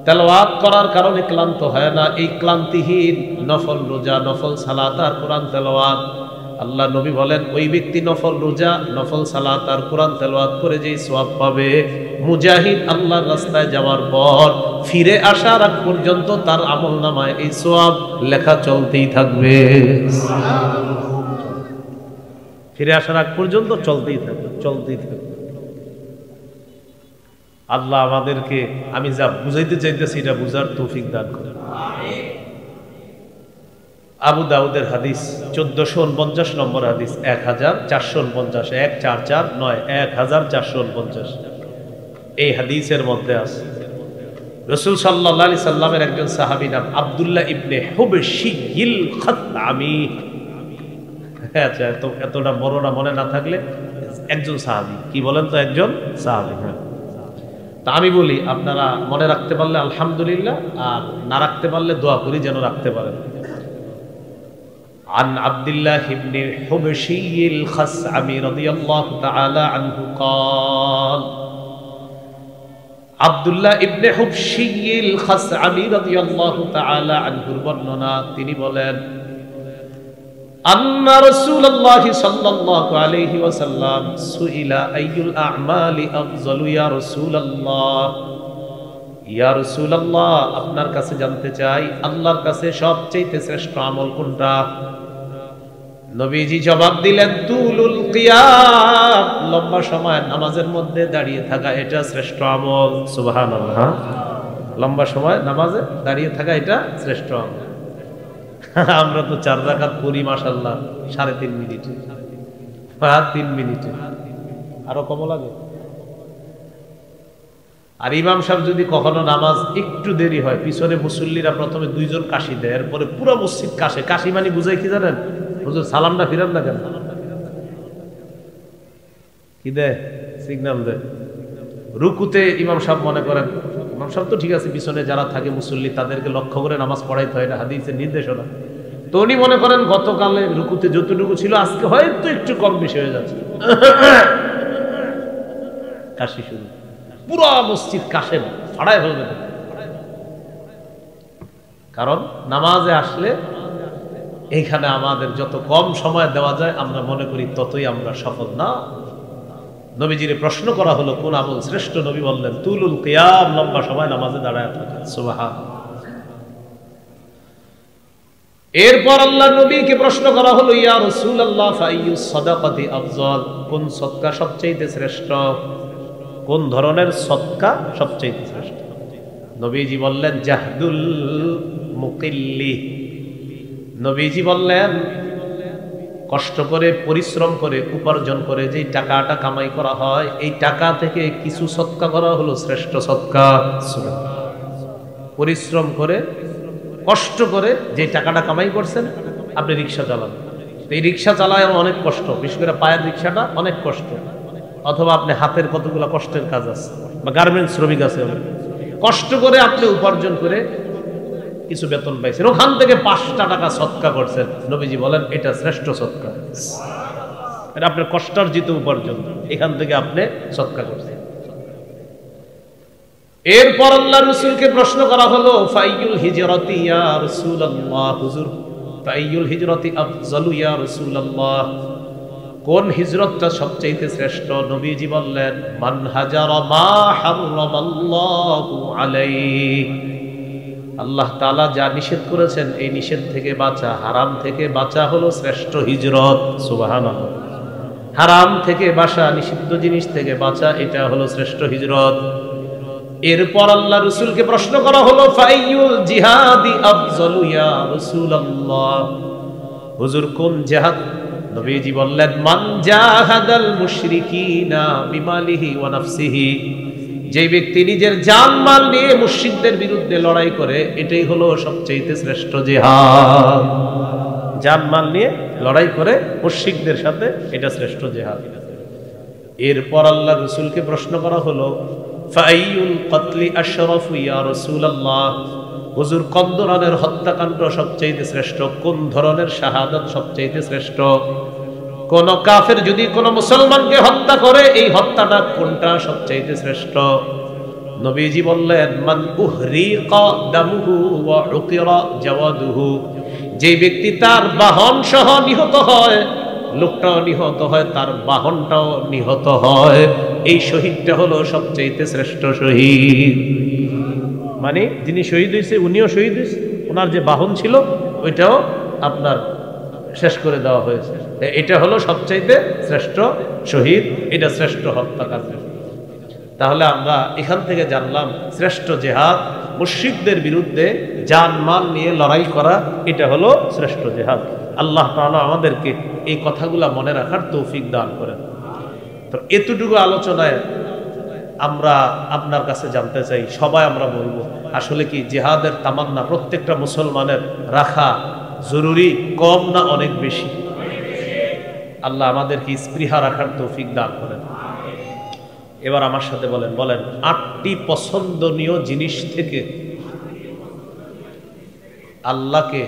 A: তেলাওয়াত করার কারণে ক্লান্ত হয় না। এই ক্লান্তিহীন নফল রোজা, নফল সালাত আর কোরআন তেলাওয়াত, আল্লাহ নবী বলেন ওই ব্যক্তি নফল রোজা, নফল সালাত আর কোরআন তেলাওয়াত করে যেই সওয়াব পাবে, মুজাহিদ আল্লাহর রাস্তায় যাওয়ার পর ফিরে আসার আগ পর্যন্ত তার আমলনামায় এই সওয়াব লেখা চলতেই থাকবে। ফিরে আসার আগ পর্যন্ত চলতেই থাকবে, চলতেই থাকবে। আল্লাহ আমাদেরকে, আমি যা বুঝাইতে চাইতেছি এটা বুঝার তৌফিক দান করেন। আবু দাউদের হাদিস 1449 নম্বর হাদিস, 1449, 1449, 1449 এই হাদিসের মধ্যে আছে রাসূল সাল্লাল্লাহু আলাইহি সাল্লামের একজন সাহাবী নাম আব্দুল্লাহ ইবনে হুবশিয়িল খাতআমি। আচ্ছা, এতটা বড় না মনে না থাকলে একজন সাহাবী, কি বলেন তো, একজন সাহাবী। হ্যাঁ, তা আমি বলি আপনারা মনে রাখতে পারলে আলহামদুলিল্লাহ, আর না রাখতে পারলে দোয়া করি যেন রাখতে পারেন। عن عبد الله بن الحبشي الخثعمي رضي الله تعالى عنه قال عبد الله بن الحبشي الخثعمي رضي الله تعالى عنه বর্ণনা, তিনি বলেন أن رسول الله صلى الله عليه وسلم سئل أي الأعمال أفضل يا رسول الله ইয়া রাসূলুল্লাহ, আপনার কাছে জানতে চাই আল্লাহর কাছে সবচেয়ে শ্রেষ্ঠ আমল কোনটা? নবীজি জবাব দিলেন তুলুল কিয়াম, লম্বা সময় নামাজের মধ্যে দাঁড়িয়ে থাকা, এটা শ্রেষ্ঠ আমল। সুবহানাল্লাহ, লম্বা সময় নামাজে দাঁড়িয়ে থাকা এটা শ্রেষ্ঠ আমল। আমরা তো 4 রাকাত পড়ি মাশাআল্লাহ 3.5 মিনিটে, 3 মিনিটে, আরো কম লাগে। আর ইমাম সাহেব যদি কখনো নামাজ একটু দেরি হয়, পিছনে মুসল্লিরা প্রথমে 2 জন কাশি দেয়, এরপরে পুরো মসজিদ কাশে। কাশি মানে বুঝাই কি জানেন? হুজুর সালামটা ফিরান না কেন? কি দেয়? সিগন্যাল দেয়। রুকুতে ইমাম সাহেব মনে করেন, ইমাম সাহেব তো ঠিক আছে, পিছনে যারা থাকে মুসল্লি তাদেরকে লক্ষ্য করে নামাজ পড়াইতে হয়, না হাদিসের নির্দেশনা। তো উনি মনে করেন গতকালে রুকুতে যতটুকু ছিল আজকে হয়তো একটু কম বেশি হয়ে যাচ্ছে, কাশি শুরু, পুরা মসজিদ কাশে ফাড়ায় ফেলবে। কারণ নামাজে আসলে এইখানে আমাদের যত কম সময় দেওয়া যায় আমরা মনে করি ততই আমরা সফল। না, নবীজির প্রশ্ন করা হলো কোন আমল শ্রেষ্ঠ, নবী বললেন তুলুল কিয়াম, লম্বা সময় নামাজে দাঁড়ায় থাকা। সুবহানাল্লাহ। এরপর আল্লাহ নবীকে প্রশ্ন করা হলো ইয়া রাসূলুল্লাহ ফাইয়ুস সাদাকাতি আফজাল, কোন সদকা সবচেয়ে শ্রেষ্ঠ, কোন ধরনের সদকা সবচেয়ে শ্রেষ্ঠ? নবীজি বললেন জাহদুল মুকিল্লি, নবীজি বললেন কষ্ট করে পরিশ্রম করে উপার্জন করে যে টাকাটা কামাই করা হয়, এই টাকা থেকে কিছু সদকা করা হলো শ্রেষ্ঠ সদকা। পরিশ্রম করে কষ্ট করে যে টাকাটা কামাই করছেন, আপনি রিক্সা চালান, এই রিক্সা চালায় অনেক কষ্ট, বিশেষ করে পায়ের রিক্সাটা অনেক কষ্ট, অথবা আপনি হাতের কতগুলো কষ্টের কাজ আছে, বা গার্মেন্টস শ্রমিক আছে, কষ্ট করে আপনি উপার্জন করে কিছু বেতন পাইছেন, ওখান থেকে 5টা টাকা সদকা করছেন, নবীজি বলেন এটা শ্রেষ্ঠ সদকা। এটা আপনার কষ্টার্জিত উপার্জন, এখান থেকে আপনি সদকা করছেন। এরপর আল্লাহ রাসূলকে প্রশ্ন করা হলো ফাইয়ুল হিজরাতি ইয়া রাসূলুল্লাহ, হুজুর ফাইয়ুল হিজরাতি আফজালু ইয়া রাসূলুল্লাহ, কোন হিজরতটা সবচেয়ে শ্রেষ্ঠ? নবীজি বললেন মান হাজারা মা হারামাল্লাহু আলাইহি, আল্লাহ তাআলা যা নিষেধ করেছেন এই নিষেধ থেকে বাঁচা, হারাম থেকে বাঁচা হলো শ্রেষ্ঠ হিজরত। সুবহানাল্লাহ, হারাম থেকে বাঁচা, নিষিদ্ধ জিনিস থেকে বাঁচা, এটা হলো শ্রেষ্ঠ হিজরত। এরপর আল্লাহ রাসূলকে প্রশ্ন করা হলো ফাইয়ুল জিহাদি আফজালু ইয়া রাসূলুল্লাহ, হুজুর কোন জিহাদ? নবীজি বললেন মান জাহাদাল মুশরিকিনা বিমালিহি ওয়া নাফসিহি, যে ব্যক্তি নিজের জানমাল নিয়ে মুশরিকদের বিরুদ্ধে লড়াই করে, এটাই হলো সবচেয়ে শ্রেষ্ঠ জিহাদ। জানমাল নিয়ে লড়াই করে মুশরিকদের সাথে, এটা শ্রেষ্ঠ জিহাদ। এরপর আল্লাহ রাসূলকে প্রশ্ন করা হলো ফাইয়ুল কতলি আশরাফু ইয়া রাসূলুল্লাহ, হুজুর কোন ধরনের হত্যাকাণ্ড সবচেয়ে শ্রেষ্ঠ, কোন ধরনের শাহাদাত সবচেয়ে শ্রেষ্ঠ? কোন কাফের যদি কোন মুসলমানকে হত্যা করে, এই হত্যাটা কোনটা সবচাইতে শ্রেষ্ঠ? নবীজি বললেন, মান উহরিকা দামুহু ওয়া উকিরা জাওয়াদুহু, যে ব্যক্তি তার বাহন সহ নিহত হয়, লোকটাও নিহত হয়, তার বাহনটাও নিহত হয়, এই শহীদটা হলো সবচাইতে শ্রেষ্ঠ শহীদ। মানে যিনি শহীদ হয়েছে উনিও শহীদ হয়েছে, ওনার যে বাহন ছিল ওইটাও আপনার শেষ করে দেওয়া হয়েছে। এটা হলো সবচাইতে শ্রেষ্ঠ শহীদ, এটা শ্রেষ্ঠ হত্যাকাণ্ড। তাহলে আমরা এখান থেকে জানলাম শ্রেষ্ঠ জেহাদ মুশরিকদের বিরুদ্ধে জানমাল নিয়ে লড়াই করা, এটা হলো শ্রেষ্ঠ জেহাদ। আল্লাহ তাআলা আমাদেরকে এই কথাগুলা মনে রাখার তৌফিক দান করেন। তো এতটুকু আলোচনায় আমরা আপনার কাছে জানতে চাই, সবাই আমরা বলবো আসলে কি জেহাদের তামান্না প্রত্যেকটা মুসলমানের রাখা জরুরি, কম না অনেক বেশি? আল্লাহ আমাদেরকে স্পৃহা রাখার তৌফিক দান করেন। এবার আমার সাথে বলেন 8টি পছন্দনীয় জিনিস থেকে আল্লাহকে,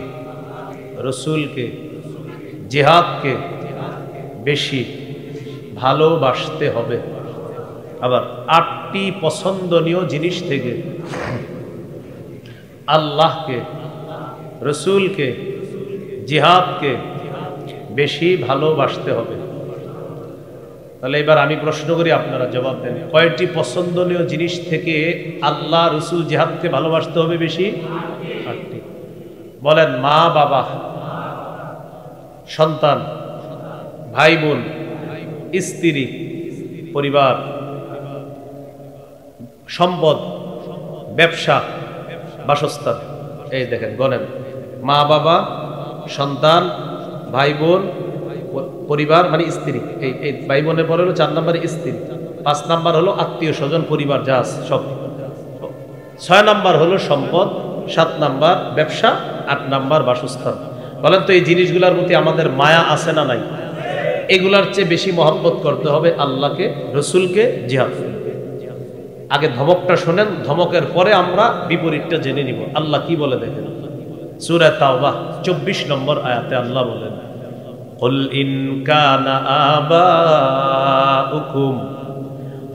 A: রসুলকে, জিহাদকে বেশি ভালোবাসতে হবে। আবার 8টি পছন্দনীয় জিনিস থেকে আল্লাহকে, রসুলকে, জিহাদকে বেশি ভালোবাসতে হবে। তাহলে এবার আমি প্রশ্ন করি, আপনারা জবাব দেন। কয়টি পছন্দনীয় জিনিস থেকে আল্লাহ, রসুল, জিহাদকে ভালোবাসতে হবে বেশি? 8টি। বলেন। মা বাবা, সন্তান, ভাই বোন, স্ত্রী, পরিবার, সম্পদ, ব্যবসা, বাসস্থান। এই দেখেন, বলেন। মা বাবা, সন্তান, ভাই বোন, পরিবার মানে স্ত্রী। এই ভাই বোনের পরে হলো 4 নম্বরে স্ত্রী, 5 নাম্বার হলো আত্মীয় স্বজন, পরিবার যা আছে সব, 6 নাম্বার হলো সম্পদ, 7 নাম্বার ব্যবসা, 8 নাম্বার বাসস্থান। বলেন তো এই জিনিসগুলোর প্রতি আমাদের মায়া আছে না নাই? এগুলার চেয়ে বেশি মহব্বত করতে হবে আল্লাহকে, রসুলকে, জিহাদ। আগে ধমকটা শোনেন, ধমকের পরে আমরা বিপরীতটা জেনে নিব। আল্লাহ কি বলে দেখেন, সূরা তাওবাহ 24 নম্বর আয়াতে আল্লাহ বলেন, কুল ইন কানা আবাউকুম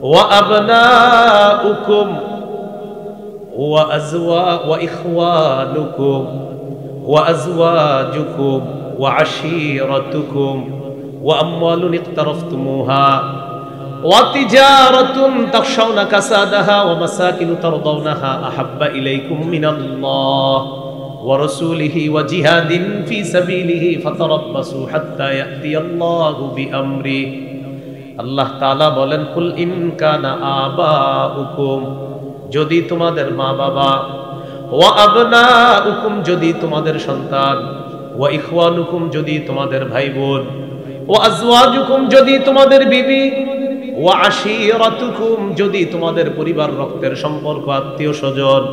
A: ওয়া আবনাউকুম ওয়া ইখওয়ানুকুম ওয়া আজওয়াজুকুম ওয়া আশীরাতুকুম ওয়া আমওয়ালুন ইকতারাফতুমুহা ওয়া তিজারাতুন তাখশাউনা কাসাদাহা ওয়া মাসাকিনু তারদাউনাহা আহাব্বা ইলাইকুম মিনাল্লাহ ওয়া রাসূলিহি ওয়া জিহাদিন ফি সাবিলিহি ফাতারাব্বাসু হাত্তা ইয়াতিয়াল্লাহু বিআমরি। আল্লাহ তাআলা বলেন, কুল ইন কানা আবাউকুম, যদি তোমাদের মা বাবা, ওয়া আবনাউকুম, যদি তোমাদের সন্তান, ওয়া ইখওয়ানুকুম, যদি তোমাদের ভাই বোন, ওয়া আজওয়াজুকুম, যদি তোমাদের বিবি, ওয়া আশীরাতুকুম, যদি তোমাদের পরিবার, রক্তের সম্পর্ক, আত্মীয় স্বজন,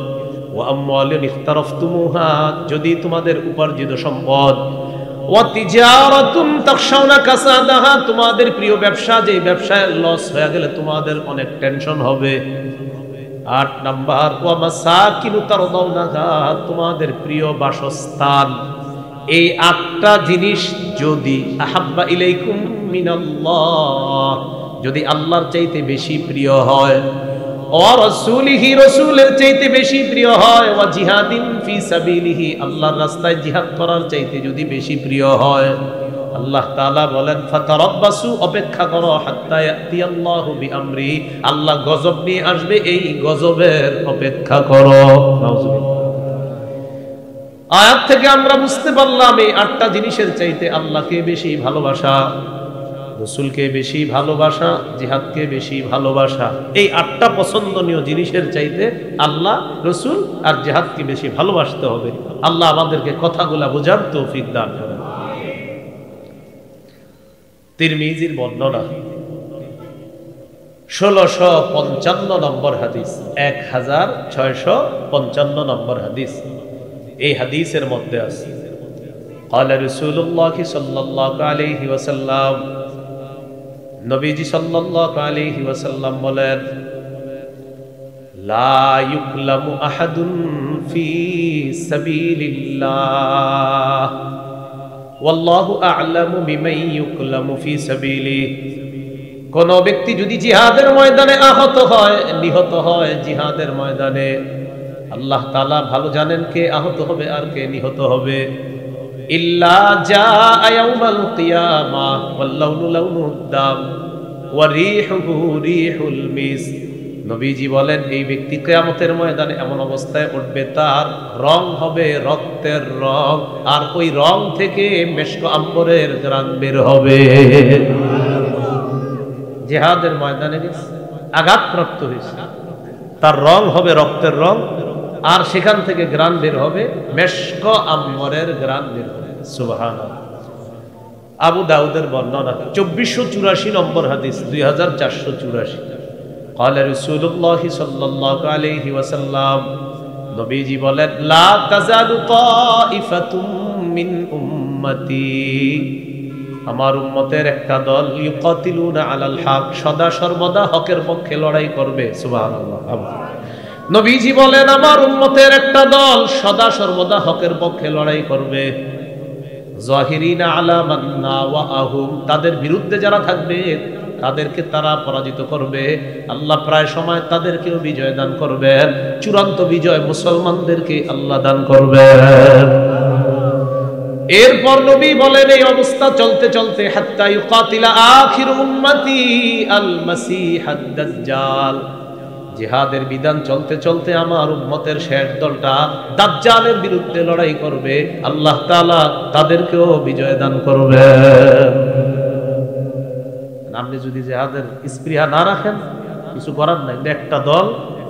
A: ওয়া আমওয়ালুন ইখতারাফতুমুহা, যদি তোমাদের উপার্জিত সম্পদ, ওয়া তিজারাতুন তাখশাউনা কাসাদাহা, তোমাদের প্রিয় ব্যবসা, যে ব্যবসায় লস হয়ে গেলে তোমাদের অনেক টেনশন হবে। 8 নাম্বার, ওয়া মাসাকিনু তারদাউনাহা, তোমাদের প্রিয় বাসস্থান। এই 8টা জিনিস যদি আহাব্বা ইলাইকুম মিনাল্লাহ, যদি আল্লাহর চাইতে বেশি প্রিয় হয়, ওয়া রাসূলিহি, রাসূলের চাইতে বেশি প্রিয় হয়, ওয়া জিহাদিন ফি সাবিলিহি, আল্লাহর রাস্তায় জিহাদ করার চাইতে যদি বেশি প্রিয় হয়, আল্লাহ তাআলা বলেন, ফাতারাব্বাসু, অপেক্ষা করো, হাত্তা ইয়াতিয়াল্লাহু বিআমরি, আল্লাহ গজব নিয়ে আসবে, এই গজবের অপেক্ষা করো। নাউজুবিল্লাহ। আয়াত থেকে আমরা বুঝতে পারলাম এই 8টা জিনিসের চাইতে আল্লাহকে বেশি ভালোবাসা, রসুলকে বেশি ভালোবাসা, জিহাদকে বেশি ভালোবাসা। এই 8টা পছন্দনীয় জিনিসের চাইতে আল্লাহ, রসুল আর জিহাদকে বেশি ভালোবাসতে হবে। আল্লাহ আমাদেরকে কথাগুলা বোঝার তৌফিক দান করেন। তিরমিজির বর্ণনা 1655 নম্বর হাদিস, 1655 নম্বর হাদিস। এই হাদিসের মধ্যে আছে, ক্বালা রাসূলুল্লাহ সাল্লাল্লাহু আলাইহি ওয়াসাল্লাম, নবীজি সাল্লাল্লাহু আলাইহি ওয়াসাল্লাম বলেন, লা ইউকলামু আহাদুন ফি সাবিলিল্লাহ ওয়াল্লাহু আ'লামু বিমান ইউকলামু ফি সাবিলি। কোন ব্যক্তি যদি জিহাদের ময়দানে আহত হয়, নিহত হয় জিহাদের ময়দানে, আল্লাহ তাআলা ভালো জানেন কে আহত হবে আর কে নিহত হবে। ইল্লা জাআ ইয়াউমাল কিয়ামাহ ওয়াল লাউনু লাউনুদ দাম ওয়া রিহুহু রিহুল মিস। নবীজি বলেন এই ব্যক্তি কিয়ামতের ময়দানে এমন অবস্থায় উঠবে তার রং হবে রক্তের রং, আর ওই রং থেকে মেশক আম্বরের ঘ্রাণ বের হবে। জিহাদের ময়দানে আঘাতপ্রাপ্ত হয়েছে, তার রং হবে রক্তের রং, আর সেখান থেকে ঘ্রাণ বের হবে মেশক আম্বরের ঘ্রাণ বের হবে। সুবহানাল্লাহ। আবু দাউদের বর্ণনা 2484 নম্বর হাদিস, 2484। قال رسول الله صلى الله عليه وسلم, নবীজি বলেন লা তাজালু তাইফাতুম মিন উম্মতি, আমার উম্মতের একটা দল ইউকাতিলুনা আলাল হক, সদা সর্বদা হকের পক্ষে লড়াই করবে। সুবহানাল্লাহ। নবীজি বলেন আমার উম্মতের একটা দল সদা সর্বদা হকের পক্ষে লড়াই করবে। জাহিরিনা আলা মান নাওয়াহুম, তাদের বিরুদ্ধে যারা থাকবে তাদেরকে তারা পরাজিত করবে। আল্লাহ প্রায় সময় তাদেরকেও বিজয় দান করবেন, চূড়ান্ত বিজয় মুসলমানদেরকে আল্লাহ দান করবেন। এরপর নবী বলেন এই অবস্থা চলতে চলতে হাত্তা ইউকাতিলা আখির উম্মতি আল মাসিহাদ দাজ্জাল, জিহাদের বিধান চলতে চলতে আমার উম্মতের শেষ দলটা দাজ্জালের বিরুদ্ধে লড়াই করবে, আল্লাহ তাআলা তাদেরকেও বিজয় দান করবেন। আপনি যদি জিহাদের স্পৃহা না রাখেন কিছু করার নাই, একটা দল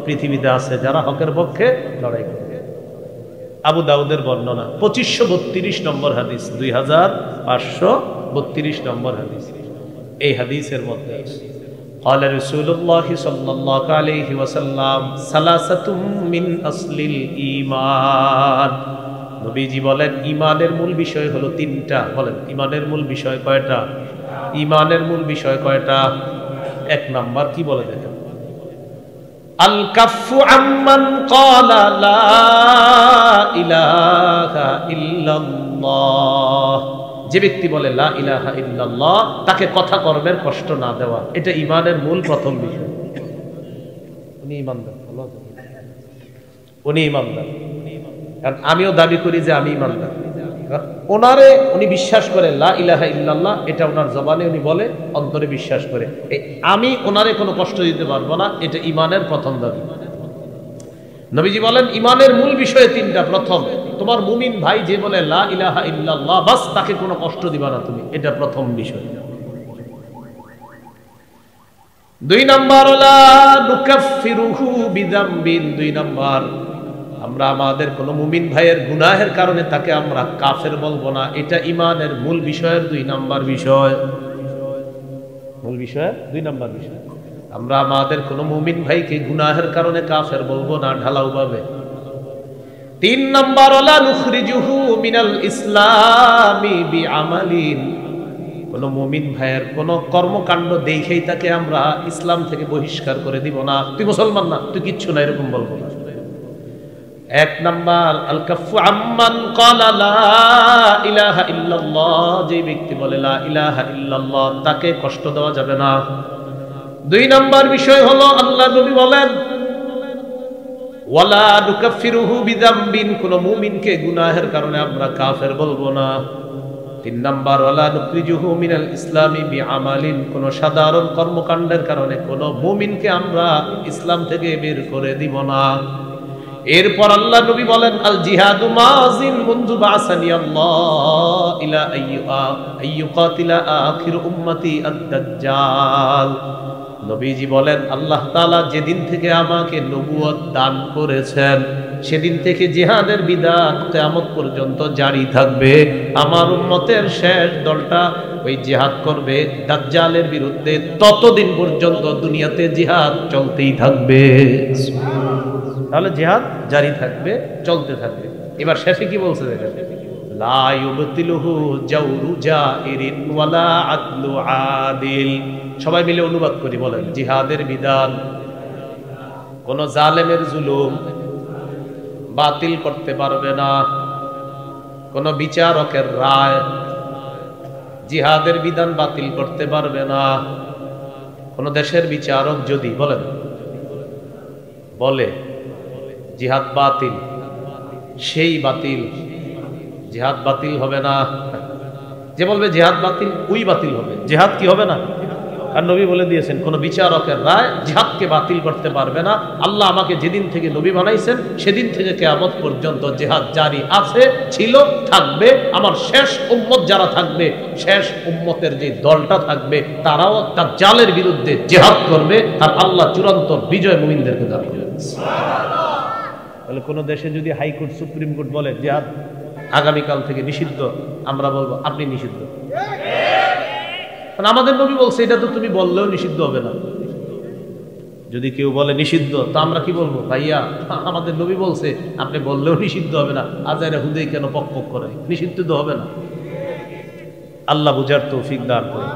A: পৃথিবীতে আছে যারা হকের পক্ষে লড়াই করবে। আবু দাউদের বর্ণনা 2532 নম্বর হাদিস, 2532 নম্বর হাদিস। এই হাদিসের মধ্যে আছে قال رسول الله صلى الله عليه وسلم ثلاثة من أصل الإيمان, নবীজি বলেন ঈমানের মূল বিষয় হলো তিনটা। বলেন ঈমানের মূল বিষয় কয়টা? ঈমানের মূল বিষয় কয়টা? এক নাম্বার কি বলে দেখেন, আল কাফু আম্মান ক্বালা লা ইলাহা ইল্লাল্লাহ, যে ব্যক্তি বলে লা ইলাহা ইল্লাল্লাহ তাকে কথা কর্মের কষ্ট না দেওয়া, এটা ঈমানের মূল প্রথম বিষয়। উনি ঈমানদার, উনি ঈমানদার। কারণ আমিও দাবি করি যে আমি ঈমানদার, ওনারে উনি বিশ্বাস করে লা ইলাহা ইল্লাল্লাহ, এটা ওনার জবানে উনি বলে, অন্তরে বিশ্বাস করে। আমি ওনারে কোনো কষ্ট দিতে পারবো না, এটা ঈমানের প্রথম দাবি। নবীজি বলেন ঈমানের মূল বিষয় তিনটা। প্রথম, তোমার মুমিন ভাই যে বলে লা ইলাহা ইল্লাল্লাহ, বাস তাকে কোনো কষ্ট দিবা না তুমি, এটা প্রথম বিষয়। দুই নাম্বার লা নুকাফিরুহু বিযামবিন, দুই নাম্বার আমরা আমাদের কোনো মুমিন ভাইয়ের গুনাহের কারণে তাকে আমরা কাফের বলবো না, এটা ঈমানের মূল বিষয়ের দুই নাম্বার বিষয়। মূল বিষয় দুই নাম্বার বিষয়, আমরা আমাদের কোনো মুমিন ভাইকে গুনাহের কারণে কাফের বলবো না ঢালাও ভাবে। তিন নাম্বার লা নুখরিজুহু মিনাল ইসলামি বিআমালিন, কোন মুমিন ভাইয়ের কোন কর্মকাণ্ড দেখেই তাকে আমরা ইসলাম থেকে বহিষ্কার করে দিব না, তুই মুসলমান না, তুই কিচ্ছু না, এরকম বলবো না। এক নাম্বার আল কাফু আম্মান ক্বালা লা ইলাহা ইল্লাল্লাহ, যে ব্যক্তি বলে লা ইলাহা ইল্লাল্লাহ তাকে কষ্ট দেওয়া যাবে না। দুই নাম্বার বিষয় হলো আল্লাহ নবী বলেন ওয়ালা নুকাফিরুহু বিযামবিন, কোন মুমিনকে গুনাহের কারণে আমরা কাফের বলবো না। তিন নাম্বার ওয়ালা নুখরিজুহু মিনাল ইসলামি বিআমালিন, কোন সাধারণ কর্মকাণ্ডের কারণে কোন মুমিনকে আমরা ইসলাম থেকে বের করে দিব না। এরপর আল্লাহ নবী বলেন আল জিহাদু মাযিন মুনযু বাসানি আল্লাহ ইলা আইয়ুকাতিলা আখির উম্মতি আদ-দাজ্জাল, নবীজি বলেন আল্লাহ তাআলা যেদিন থেকে আমাকে নবুয়ত দান করেছেন সেদিন থেকে জিহাদের বিধান কিয়ামত পর্যন্ত জারি থাকবে। আমার উম্মতের শেষ দলটা ওই জিহাদ করবে দাজ্জালের বিরুদ্ধে, ততদিন পর্যন্ত দুনিয়াতে জিহাদ চলতেই থাকবে। তাহলে জিহাদ জারি থাকবে, চলতে থাকবে। এবার শেষে কি বলছে দেখেন, লা ইউবতিলুহু জাওরু জাইরিন ওয়ালা আদলু আদিল। সবাই মিলে অনুবাদ করি, বলেন জিহাদের বিধান কোন জালেমের জুলুম বাতিল করতে পারবে না, কোন বিচারকের রায় জিহাদের বিধান বাতিল করতে পারবে না। কোন দেশের বিচারক যদি বলে জিহাদ বাতিল, সেই বাতিল, জিহাদ বাতিল হবে না। যে বলবে জিহাদ বাতিল, ওই বাতিল হবে, জিহাদ কি হবে না। আর নবী বলে দিয়েছেন কোন বিচারকের রায় জিহাদকে বাতিল করতে পারবে না। আল্লাহ আমাকে যেদিন থেকে নবী বানাইছেন সেদিন থেকে কিয়ামত পর্যন্ত জিহাদ জারি আছে, ছিল, থাকবে। আমার শেষ উম্মত যারা থাকবে, শেষ উম্মতের যে দলটা থাকবে, তারাও তার জালের বিরুদ্ধে জিহাদ করবে, আর আল্লাহ চূড়ান্ত বিজয় মুমিনদেরকে দান করবে। তাহলে কোন দেশে যদি হাইকোর্ট, সুপ্রিম কোর্ট বলে জিহাদ আগামীকাল থেকে নিষিদ্ধ, আমরা বলবো আপনি নিষিদ্ধ। আমাদের নবী বলছে এটা তো তুমি বললেও নিষিদ্ধ হবে না। যদি কেউ বলে নিষিদ্ধ, তো আমরা কি বলবো? ভাইয়া আমাদের নবী বলছে, আপনি বললেও নিষিদ্ধ হবে না, আজাইরা হুদেই কেন পক পক করে, নিষিদ্ধ তো হবে না। আল্লাহ বুঝার তৌফিক দান করে।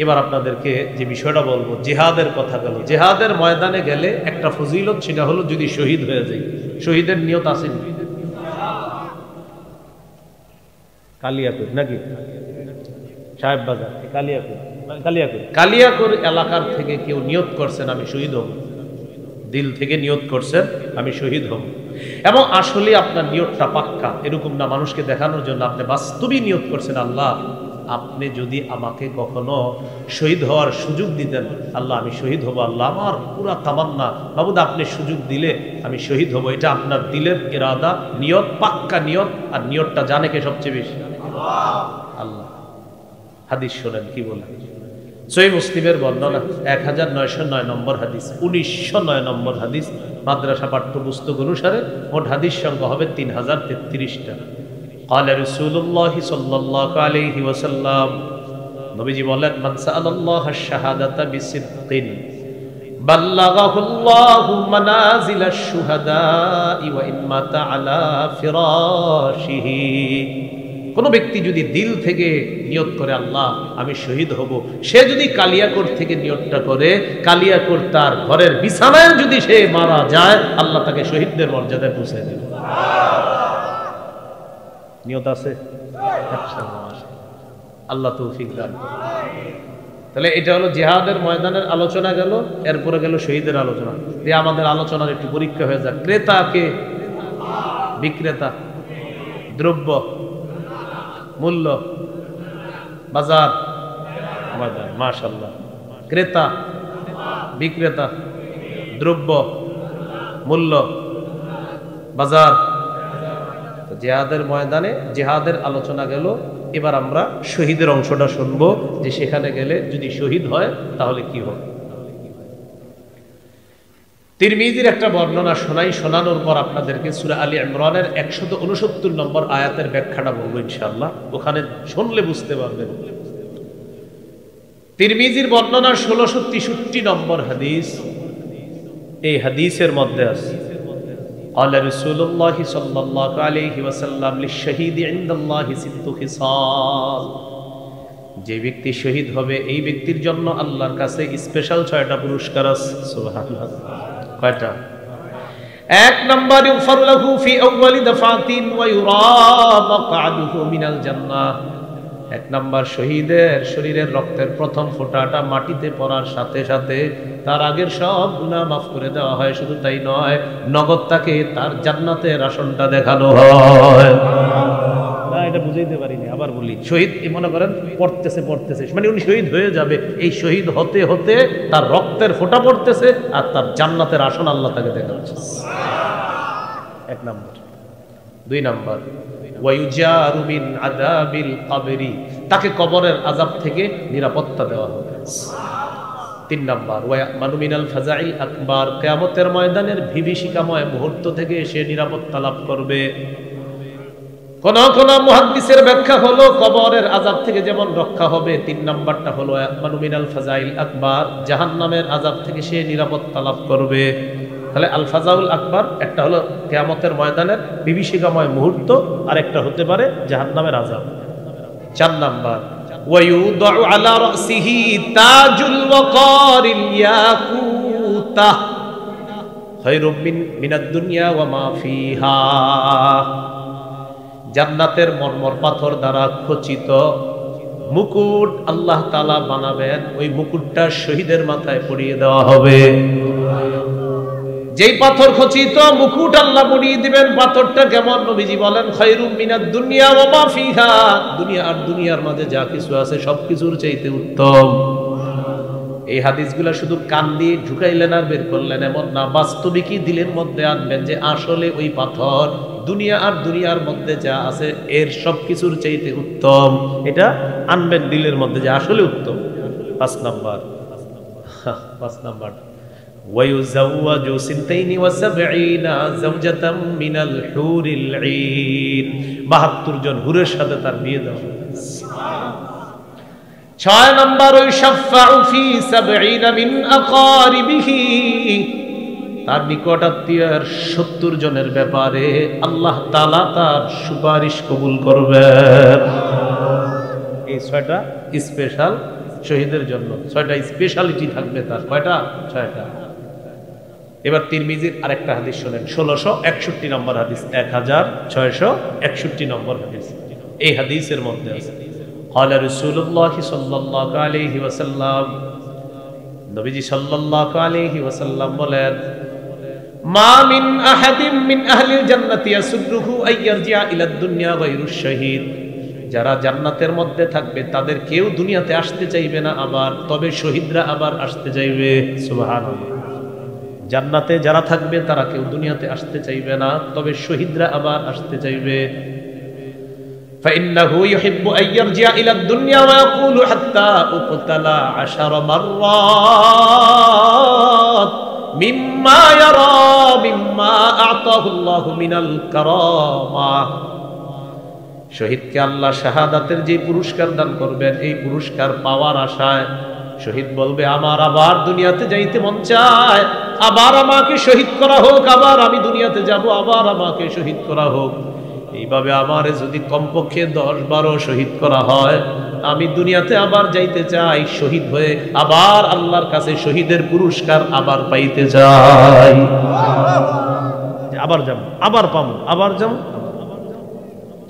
A: এবার আপনাদেরকে যে বিষয়টা বলবো, জিহাদের কথা গেল। জিহাদের ময়দানে গেলে একটা ফজিলত, সেটা হলো যদি শহীদ হয়ে যায়। শহীদের নিয়ত আসেনি? কালিয়াকুর নাকি সাহেব বাজার, কালিয়াকুর এলাকার থেকে কেউ নিয়ত করছেন আমি শহীদ হব, দিল থেকে নিয়ত করছেন আমি শহীদ হব, এবং আসলে আপনার নিয়তটা পাক্কা, এরকম না মানুষকে দেখানোর জন্য, আপনি বাস্তবিক নিয়ত করছেন আল্লাহ আপনি যদি আমাকে কখনো শহীদ হওয়ার সুযোগ দিতেন, আল্লাহ আমি শহীদ হব, আল্লাহ আমার পুরা তামান্না, মাবুদ আপনি সুযোগ দিলে আমি শহীদ হব। এটা আপনার দিলের ইরাদা, নিয়ত, পাক্কা নিয়ত। আর নিয়তটা জানে কে সবচেয়ে বেশি? আল্লাহ। হাদিস শোনেন কি বলে, সহিহ মুসলিমের বর্ণনা 1909 নম্বর হাদিস, 1909 নম্বর হাদিস, মাদ্রাসা পাঠ্যপুস্তক অনুসারে মোট হাদিস সংখ্যা হবে 3033টা। قال رسول الله صلى الله عليه وسلم, নবীজি বলেন, মান সাআলাল্লাহ আশ-শাহাদাতা বিসিদকিন বাল্লাগাহুল্লাহু মানাজিলাশ শুহাদাই ওয়া ইন মাতা আলা ফিরাশিহি। কোন ব্যক্তি যদি দিল থেকে নিয়ত করে আল্লাহ আমি শহীদ হব, সে যদি কালিয়াকোট থেকে নিয়তটা করে, কালিয়াকোট তার ঘরের বিছানায় যদি সে মারা যায়, আল্লাহ তাকে শহীদদের মর্যাদায় পৌঁছে দেবে। নিয়ত আছে? আল্লাহ তৌফিক দান। তাহলে এটা হলো জিহাদের ময়দানের আলোচনা গেল, এরপরে গেল শহীদের আলোচনা। দিয়ে আমাদের আলোচনার একটু পরীক্ষা হয়ে যাক। ক্রেতা কে? বিক্রেতা। দ্রব্য, মূল্য, বাজার, ময়দান। মাশাআল্লাহ। ক্রেতা, বিক্রেতা, দ্রব্য, মূল্য, বাজার। জিহাদের ময়দানে জিহাদের আলোচনা গেল। এবার আমরা শহীদের অংশটা শুনবো, যে সেখানে গেলে যদি শহীদ হয় তাহলে কি হবে। তিরমিজির একটা বর্ণনা শোনাই, শোনানোর পর আপনাদেরকে সূরা আলী ইমরানের 169 নম্বর আয়াতের ব্যাখ্যাটা বলবো ইনশাআল্লাহ, ওখানে শুনলে বুঝতে পারবেন। তিরমিজির বর্ণনা 1663 নম্বর হাদিস। এই হাদিসের মধ্যে আছে, قال رسول الله صلى الله عليه وسلم للشهيد عند الله 6 خصال। যে ব্যক্তি শহীদ হবে এই ব্যক্তির জন্য আল্লাহর কাছে স্পেশাল 6টা পুরস্কার আছে। সুবহানাল্লাহ। কয়টা? 1 নম্বর, ইউফার লাহু ফি আউয়ালি দাফাতিন ওয়া ইউরা মাকআদুহু মিনাল জান্নাহ। 1 নম্বর, শহীদের শরীরের রক্তের প্রথম ফোঁটাটা মাটিতে পড়ার সাথে সাথে তার আগের সব গুনাহ মাফ করে দেওয়া হয়। শুধু তাই নয়, নগদ তাকে তার জান্নাতের আসনটা দেখানো হয়। না, এটা বুঝাইতে পারিনি, আবার বলি। শহীদ মনে করেন পড়তেছে, মানে উনি শহীদ হয়ে যাবে, এই শহীদ হতে হতে তার রক্তের ফোঁটা পড়তেছে, আর তার জান্নাতের আসন আল্লাহ তাকে দেখাচ্ছে। 1 নম্বর। 2 নম্বর, ওয়ায়ুজারু মিন আযাবিল কবরি, তাকে কবরের আযাব থেকে নিরাপত্তা দেওয়া হবে। 3 নম্বর, ওয়ায়ামানু মিনাল ফাজাইল আকবার, কিয়ামতের ময়দানের বিভীষিকাময় মুহূর্ত থেকে সে নিরাপত্তা লাভ করবে। কোন কোন মুহাদ্দিসের ব্যাখ্যা হলো কবরের আযাব থেকে যেমন রক্ষা হবে, 3 নম্বরটা হলো ওয়ায়ামানু মিনাল ফাজাইল আকবার, জাহান্নামের আযাব থেকে সে নিরাপত্তা লাভ করবে। তাহলে আল ফাজাউল আকবার একটা হলো কিয়ামতের ময়দানের বিভীষিকাময় মুহূর্ত, আর একটা হতে পারে জাহান্নামের আযাব। 4 নাম্বার, ওয়ায়ুদাউ আলা রাসিহি তাজুল ওয়াকারিল ইয়াকুতা খায়রুম মিনাদ দুনিয়া ওয়া মা ফিহা। জান্নাতের মরমর পাথর দ্বারা খচিত মুকুট আল্লাহ তাআলা বানাবেন, ওই মুকুটটা শহীদের মাথায় পরিয়ে দেওয়া হবে। যেই পাথর খচিত মুকুট আল্লাহ পরিয়ে দিবেন, পাথরটা কেমন? নবীজি বলেন খায়রুম মিনাদ দুনিয়া ওয়া মা ফিহা, দুনিয়া আর দুনিয়ার মাঝে যা কিছু আছে সবকিছুর চাইতে উত্তম। এই হাদিসগুলা শুধু কান দিয়ে ঢুকাইলেন আর বের করলেন এমন না, বাস্তবিকই দিলের মধ্যে আনবেন যে আসলে ওই পাথর দুনিয়া আর দুনিয়ার মধ্যে যা আছে এর সবকিছুর চাইতে উত্তম। এটা আনবেন দিলের মধ্যে যে আসলে উত্তম। 5 নাম্বার ওয়ায়ুযাওয়াজু 72 যাওজাতাম মিনাল হুরিল ঈন, 72 জন হুরের সাথে তার বিয়ে দেওয়া। 6 নাম্বার ওয়াশাফাউ ফি 70 মিন আকারিবিহি, তার নিকট আত্মীয়ের 70 জনের ব্যাপারে আল্লাহ তাআলা তার সুপারিশ কবুল করবেন। এই 6টা স্পেশাল শহীদের জন্য, 6টা স্পেশালিটি থাকবে তার। কয়টা? 6টা। এবার তিরমিজির আরেকটা হাদিস শুনেন, 1661 নম্বর হাদিস, 1661 নম্বর হাদিস। এই হাদিসের মধ্যে আছে قال رسول الله صلى الله عليه وسلم, নবীজি সাল্লাল্লাহু আলাইহি ওয়াসাল্লাম বলেন, মা মিন আহাদিন মিন আহলিল জান্নাতি ইয়াসুরুহু আইয়ারজিআ ইলা দুনিয়া গায়রুশ শাহীদ, যারা জান্নাতের মধ্যে থাকবে তাদের কেউ দুনিয়াতে আসতে চাইবে না আবার, তবে শহীদরা আবার আসতে চাইবে। সুবহানাল্লাহ। জান্নাতে যারা থাকবে তারা কেউ দুনিয়াতে আসতে চাইবে না, তবে শহীদরা আবার আসতে চাইবে। فإنه يحب أن يرجع إلى الدنيا ويقول حتى أقتل 10 مرات مما يرى مما أعطاه الله من الكرامة। শহীদকে আল্লাহ শাহাদাতের যে পুরস্কার দান করবেন, এই পুরস্কার পাওয়ার আশায় শহীদ বলবে আমার আবার দুনিয়াতে যাইতে মন চায়, আবার আমাকে শহীদ করা হোক, আবার আমি দুনিয়াতে যাব, আবার আমাকে শহীদ করা হোক। এইভাবে আমারে যদি কমপক্ষে 10-12 শহীদ করা হয়, আমি দুনিয়াতে আবার যাইতে চাই, শহীদ হয়ে আবার আল্লাহর কাছে শহীদের পুরস্কার আবার পাইতে চাই। আবার যাব, আবার পাবো, আবার যাব।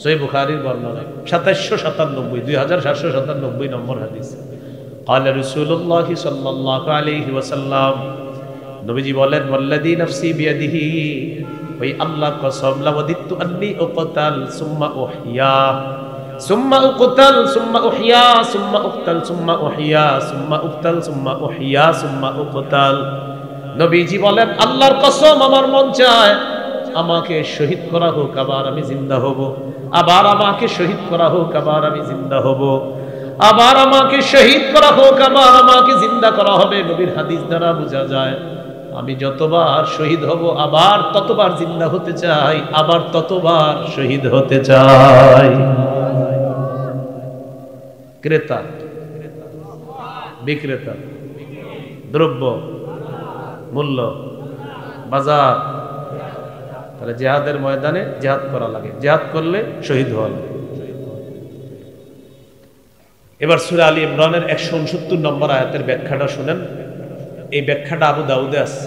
A: সহিহ বুখারীর বর্ণনা 2797, 2797 নম্বর হাদিস। قال رسول الله صلى الله عليه وسلم, নবীজি বলেন, ওয়াল্লাযী নাফসি বিয়াদিহি, ওই আল্লাহর কসম, লাওয়াদিতু আন্নী উকতাল সুম্মা উহইয়া সুম্মা উকতাল সুম্মা উহইয়া সুম্মা উকতাল সুম্মা উহইয়া সুম্মা উকতাল সুম্মা উহইয়া সুম্মা উকতাল। নবীজি বলেন, আল্লাহর কসম, আমার মন চায় আমাকে শহীদ করা হোক, আবার আমি জিন্দা হব, আবার আমাকে শহীদ করা হোক, আবার আমি জিন্দা হব, আবার আমাকে শহীদ করা হোক, আবার আমাকে জিন্দা করা হবে। নবীর হাদিস দ্বারা বোঝা যায় আমি যতবার শহীদ হব আবার ততবার জিন্দা হতে চাই, আবার ততবার শহীদ হতে চাই। ক্রেতা বিক্রেতা, দ্রব্য মূল্য, বাজার, তাহলে জিহাদের ময়দানে জিহাদ করা লাগে, জিহাদ করলে শহীদ হওয়া লাগে। এবার সূরা আলী ইমরানের 169 নম্বর আয়াতের ব্যাখ্যাটা শুনেন। এই ব্যাখ্যাটা আবু দাউদে আছে,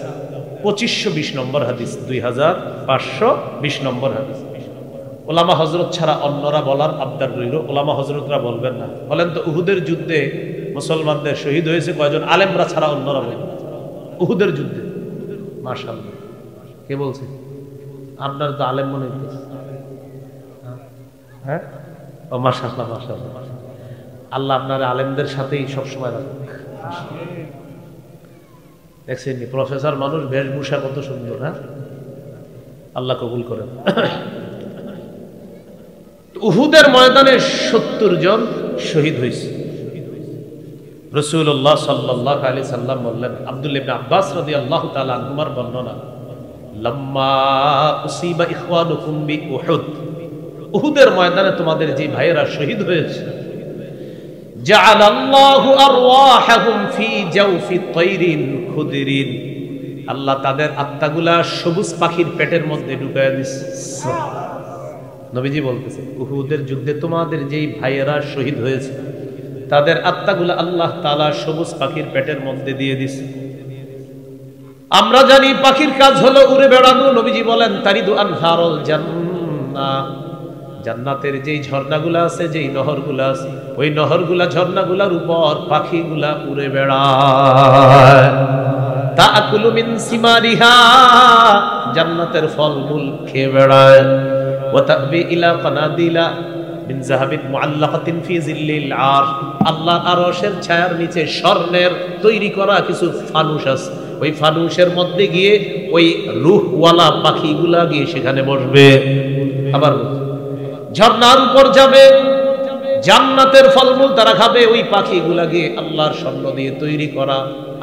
A: 2520 নম্বর হাদিস, 2520 নম্বর হাদিস। ওলামা হযরত ছাড়া অন্যরা বলার আবদার রইল, ওলামা হযরতরা বলবেন না। বলেন তো উহুদের যুদ্ধে মুসলমানদের শহীদ হয়েছে কয়জন? আলেমরা ছাড়া অন্যরা বলবেন। উহুদের যুদ্ধে মাশাআল্লাহ, কে বলছে? আপনার তো আলেম মনে হইতেছে। হ্যাঁ, ও মাশাআল্লাহ, মাশাআল্লাহ, আল্লাহ আপনার আলেমদের সাথেই সবসময় রাখুন। দেখছেন প্রফেসর মানুষ, বেশভূষা কত সুন্দর। হ্যাঁ, আল্লাহ কবুল করেন। উহুদের ময়দানে 70 জন শহীদ হয়েছে। রাসূলুল্লাহ সাল্লাল্লাহু আলাইহি সাল্লাম বললেন, আব্দুল্লাহ ইবনে আব্বাস রাদিয়াল্লাহু তাআলা আনহুমার বর্ণনা, লাম্মা উসিবা ইখওয়ানুকুম বি উহুদ, উহুদের ময়দানে তোমাদের যে ভাইয়েরা শহীদ হয়েছে, জাআলাল্লাহু আরওয়াহাহুম ফি জাওফি তায়রিন খুদরিন, আল্লাহ তাদের আত্মাগুলা সবুজ পাখির পেটের মধ্যে ঢুকায় দিয়েছে। নবীজি বলতেছে, উহুদের যুদ্ধে তোমাদের যেই ভাইয়েরা শহীদ হয়েছে তাদের আত্মাগুলা আল্লাহ তাআলা সবুজ পাখির পেটের মধ্যে দিয়ে দিয়েছে। আমরা জানি পাখির কাজ হলো উড়ে বেড়ানো। নবীজি বলেন, তারিদু আনহারুল জান্নাহ, জান্নাতের যেই ঝর্ণাগুলো আছে, যেই নহরগুলো আছে, ওই নহরগুলা ঝর্ণাগুলার উপর পাখিগুলা উড়ে বেড়ায়। তাকুলু মিন সিমারিহা, জান্নাতের ফলমূল খেয়ে বেড়ায়। ওয়া তাবি ইলা কানাদিলা মিন যাহাবিন মুআল্লাকাতিন ফি জিল্লিল আরশ, আল্লাহর আরশের ছায়ার নিচে স্বর্ণের তৈরি করা কিছু ফানুস আছে, ওই ফানুসের মধ্যে গিয়ে ওই রূহওয়ালা পাখিগুলা গিয়ে সেখানে বসবে। আবার ঝর্ণার উপর যাবে, জান্নাতের ফলমূল তারা খাবে, ওই পাখিগুলা গিয়ে আল্লাহর স্বর্ণ দিয়ে তৈরি করা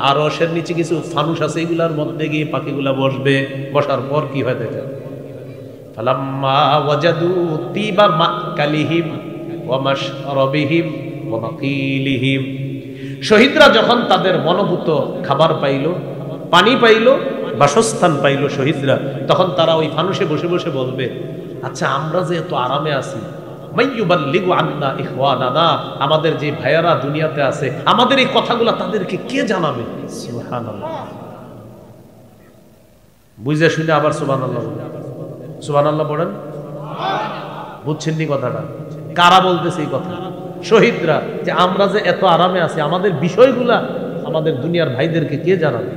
A: আরশের নিচে কিছু ফানুস আছে, এগুলার মধ্যে গিয়ে পাখিগুলা বসবে। বসার পর কি হয় দেখেন, ফালাম্মা ওয়াজাদু তিবা মাকালিহিম ওয়া মাশরাবিহিম ওয়া মাকিলিহিম, শহীদরা যখন তাদের মনোভূত খাবার পাইল, পানি পাইল, বাসস্থান পাইল শহীদরা, তখন তারা ওই ফানুসে বসে বসে বলবে, আচ্ছা আমরা যে এত আরামে আছি, মাইয়ুবাল্লিগু আন্না ইখওয়ানানা, আমাদের যে ভাইয়ারা দুনিয়াতে আছে, আমাদের এই কথাগুলো তাদেরকে কে জানাবে? সুবহানাল্লাহ। বুঝে শুনে আবার সুবহানাল্লাহ বলেন, সুবহানাল্লাহ পড়েন। বুঝছেন নি কথাটা? কারা বলতেছে এই কথা? শহীদরা, যে আমরা যে এত আরামে আছি, আমাদের বিষয়গুলা আমাদের দুনিয়ার ভাইদেরকে কে জানাবে?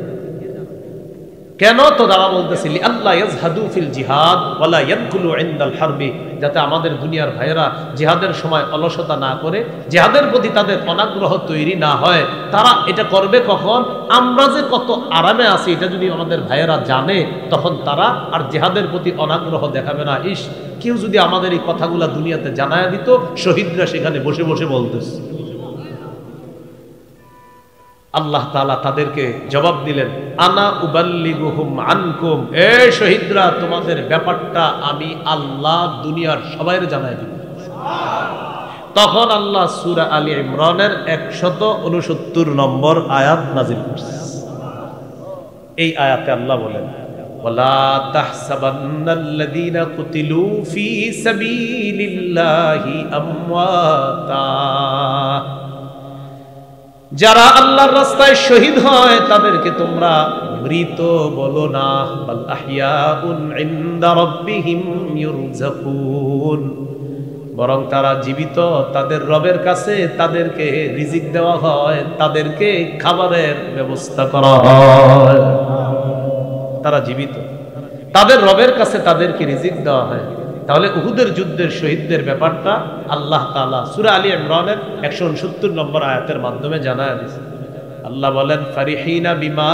A: কেন? তো তারা বলতেছে আল্লাহ ইয়াজহাদু ফিল জিহাদ ওয়ালা ইয়ানকুলু ইনদাল হারবি, যাতে আমাদের দুনিয়ার ভাইয়েরা জিহাদের সময় অলসতা না করে, জিহাদের প্রতি তাদের অনাগ্রহ তৈরি না হয়। তারা এটা করবে কখন? আমরা যে কত আরামে আছি এটা যদি আমাদের ভাইয়েরা জানে, তখন তারা আর জিহাদের প্রতি অনাগ্রহ দেখাবে না। ইস, কেউ যদি আমাদের এই কথাগুলা দুনিয়াতে জানায় দিত, শহীদরা সেখানে বসে বসে বলতেছে। আল্লাহ তাআলা তাদেরকে জবাব দিলেন, আনা উবাল্লিগুহুম আনকুম, এ শহীদরা, তোমাদের ব্যাপারটা আমি আল্লাহ দুনিয়ার সবাইকে জানাই দিব। তখন আল্লাহ সূরা আলী ইমরানের 169 নম্বর আয়াত নাযিল করছে। এই আয়াতে আল্লাহ বলেন, ওয়ালা তাহসাবান্নাল্লাযীনা কুতিলু ফী সাবিলিল্লাহি আমওয়াতা, যারা আল্লাহর রাস্তায় শহীদ হয় তাদেরকে তোমরা মৃত বলো না, বাল আহইয়াউন ইনদা রাব্বিহিম ইউরযাকুন, বরং তারা জীবিত, তাদের রবের কাছে তাদেরকে রিজিক দেওয়া হয়, তাদেরকে খাবারের ব্যবস্থা করা হয়। তারা জীবিত, তাদের রবের কাছে তাদেরকে রিজিক দেওয়া হয়। তাহলে উহুদের যুদ্ধের শহীদদের ব্যাপারটা আল্লাহ তাআলা সূরা আলী ইমরানের 169 নম্বর আয়াতের মাধ্যমে জানায় দিয়েছেন। আল্লাহ বলেন, ফারিহিনা বিমা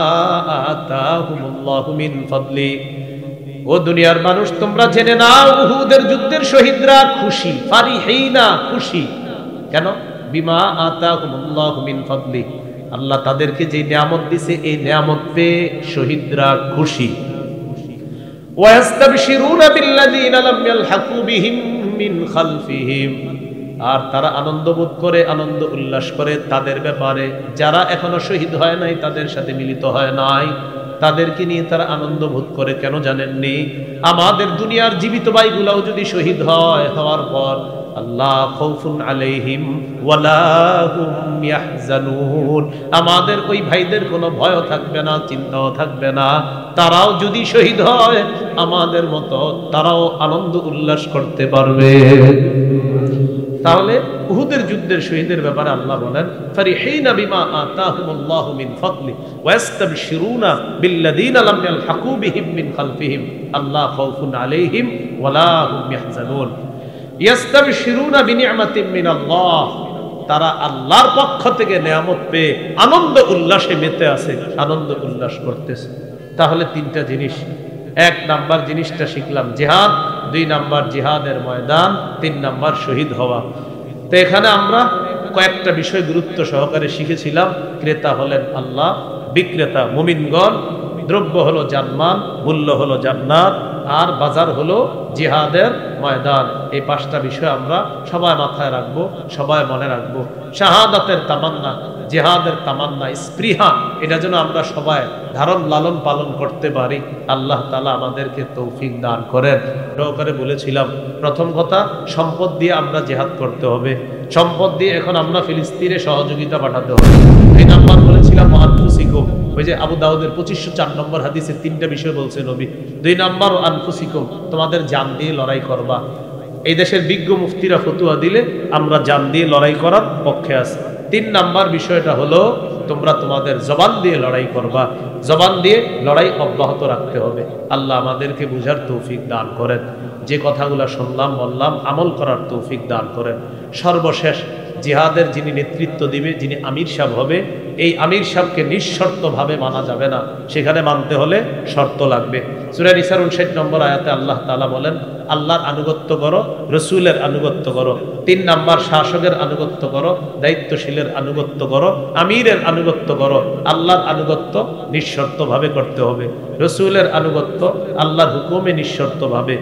A: আতাহুমুল্লাহু মিন ফাদলি, ও দুনিয়ার মানুষ তোমরা জেনে নাও, উহুদের যুদ্ধের শহীদরা খুশি। ফারিহিনা, খুশি কেন? বিমা আতাহুমুল্লাহু মিন ফাদলি, আল্লাহ তাদেরকে যে নিয়ামত দিয়েছে এই নিয়ামত পেয়ে শহীদরা খুশি। ওয়াস্তাবশিরুনা বিল্লাযীনা লাম ইয়ালহাকু বিহিম মিন খালফিহিম, আর তারা আনন্দ বোধ করে, আনন্দ উল্লাস করে তাদের ব্যাপারে যারা এখনো শহীদ হয় নাই, তাদের সাথে মিলিত হয় নাই, তাদেরকে নিয়ে তারা আনন্দ বোধ করে। কেন জানেননি? আমাদের দুনিয়ার জীবিত ভাইগুলাও যদি শহীদ হয়, হওয়ার পর আল্লাহ খাউফুন আলাইহিম ওয়ালা হুম ইয়াহজানুন, আমাদের ওই ভাইদের কোনো ভয় থাকবে না, চিন্তাও থাকবে না। তারাও যদি শহীদ হয় আমাদের মতো তারাও আনন্দ উল্লাস করতে পারবে। তাহলে উহুদের যুদ্ধের শহীদের ব্যাপারে আল্লাহ বলেন, ফারিহিনা বিমা আতাহুমুল্লাহু মিন ফাদলি ওয়াস্তাবশিরুনা বিল্লাযীনা লাম ইয়ালহাকু বিহিম মিন খালফিহিম আল্লাহ খাউফুন আলাইহিম ওয়ালা হুম ইয়াহজানুন। ইয়াস্তাবশিরুনা বিনি'মাতিন মিনাল্লাহ, তারা আল্লাহর পক্ষ থেকে নিয়ামত পেয়ে আনন্দ উল্লাসে মেতে আছে, আনন্দ উল্লাস করতেছে। তাহলে তিনটা জিনিস, এক নাম্বার জিনিসটা শিখলাম জিহাদ, দুই নাম্বার জিহাদের ময়দান, তিন নাম্বার শহীদ হওয়া। তো এখানে আমরা কয়েকটা বিষয় গুরুত্ব সহকারে শিখেছিলাম। ক্রেতা হলেন আল্লাহ, বিক্রেতা মুমিনগণ, দ্রব্য হলো জানমাল, মূল্য হলো জান্নাত, আর বাজার হলো জিহাদের ময়দান। এই পাঁচটা বিষয় আমরা সবাই মাথায় রাখবো, সবাই মনে রাখবো। শাহাদাতের তামান্না, জিহাদের তামান্না, স্পৃহা, এটা যেন আমরা সবাই ধারণ লালন পালন করতে পারি। আল্লাহ তাআলা আমাদেরকে তৌফিক দান করেন। সহকারে বলেছিলাম, প্রথম কথা, সম্পদ দিয়ে আমরা জিহাদ করতে হবে। সম্পদ দিয়ে এখন আমরা ফিলিস্তিনে সহযোগিতা পাঠাতে হবে। দুই নাম্বার বলেছিলাম আনফুসিকুম, ওই যে আবু দাউদের 2504 নম্বর হাদিসে তিনটা বিষয় বলছে নবী। দুই নাম্বার আনফুসিকুম, তোমাদের জান দিয়ে লড়াই করবা। এই দেশের বিজ্ঞ মুফতিরা ফতুয়া দিলে আমরা জান দিয়ে লড়াই করার পক্ষে আছি। 3 নাম্বার বিষয়টা হলো তোমরা তোমাদের জবান দিয়ে লড়াই করবা, জবান দিয়ে লড়াই অব্যাহত রাখতে হবে। আল্লাহ আমাদেরকে বুঝার তৌফিক দান করেন, যে কথাগুলো শুনলাম বললাম আমল করার তৌফিক দান করেন। সর্বশেষ জিহাদের যিনি নেতৃত্ব দিবে, যিনি আমির সাহেব হবে, এই আমির সাহেবকে নিঃশর্তভাবে মানা যাবে না, সেখানে মানতে হলে শর্ত লাগবে। সূরা নিসার 59 নম্বর আয়াতে আল্লাহ তাআলা বলেন, আল্লাহর আনুগত্য করো, রসুলের আনুগত্য করো। 3 নাম্বার শাসকের আনুগত্য করো, দায়িত্বশীলের আনুগত্য করো, আমিরের আনুগত্য করো। আল্লাহর আনুগত্য নিঃশর্তভাবে করতে হবে, রসুলের আনুগত্য আল্লাহর হুকুমে নিঃশর্তভাবে।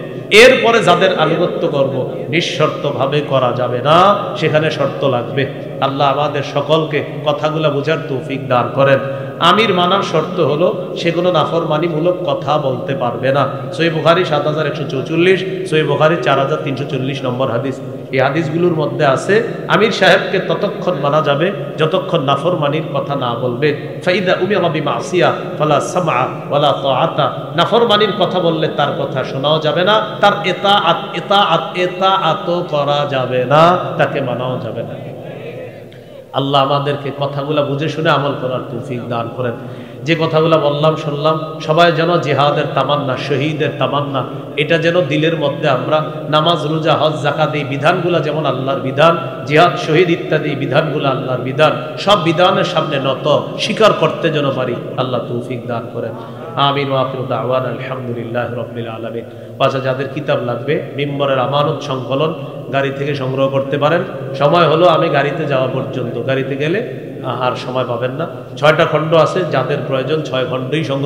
A: এরপরে যাদের আনুগত্য করব নিঃশর্তভাবে করা যাবে না, সেখানে শর্ত লাগবে। আল্লাহ আমাদের সকলকে কথাগুলো বোঝার তৌফিক দান করেন। আমির মানার শর্ত হলো সে কোনো নাফরমানিমূলক কথা বলতে পারবে না। সহিহ বুখারী 7144, সহিহ বুখারী 4340 নম্বর হাদিস। এই হাদিসগুলোর মধ্যে আছে আমির সাহেবকে ততক্ষণ মানা যাবে যতক্ষণ নাফরমানির কথা না বলবে। ফাইদা উমিরা বিমাসিয়া ফালা সামআ ওয়ালা তাআতা, নাফরমানির কথা বললে তার কথা শোনাও যাবে না, তার এতাআতও করা যাবে না, তাকে মানাও যাবে না। আল্লাহ আমাদেরকে কথাগুলো বুঝে শুনে আমল করার তৌফিক দান করেন। যে কথাগুলো বললাম শুনলাম, সবাই যেন জিহাদের তামান্না, শহীদের তামান্না, এটা যেন দিলের মধ্যে আমরা নামাজ রোজা হজ যাকাত এই বিধানগুলো যেমন আল্লাহর বিধান, জিহাদ শহীদ ইত্যাদি বিধানগুলো আল্লাহর বিধান, সব বিধানের সামনে নত স্বীকার করতে যেন পারি, আল্লাহ তৌফিক দান করেন। আমিন ওয়া আখিরু দাওয়ানা আলহামদুলিল্লাহি রাব্বিল আলামিন। পাশে যাদের কিতাব লাগবে মিম্বরের আমানত সংকলন গাড়ি থেকে সংগ্রহ করতে পারেন। সময় হলো আমি গাড়িতে যাওয়া পর্যন্ত, গাড়িতে গেলে আর সময় পাবেন না। 6টা খণ্ড আছে, যাদের প্রয়োজন 6 খণ্ডই সংগ্রহ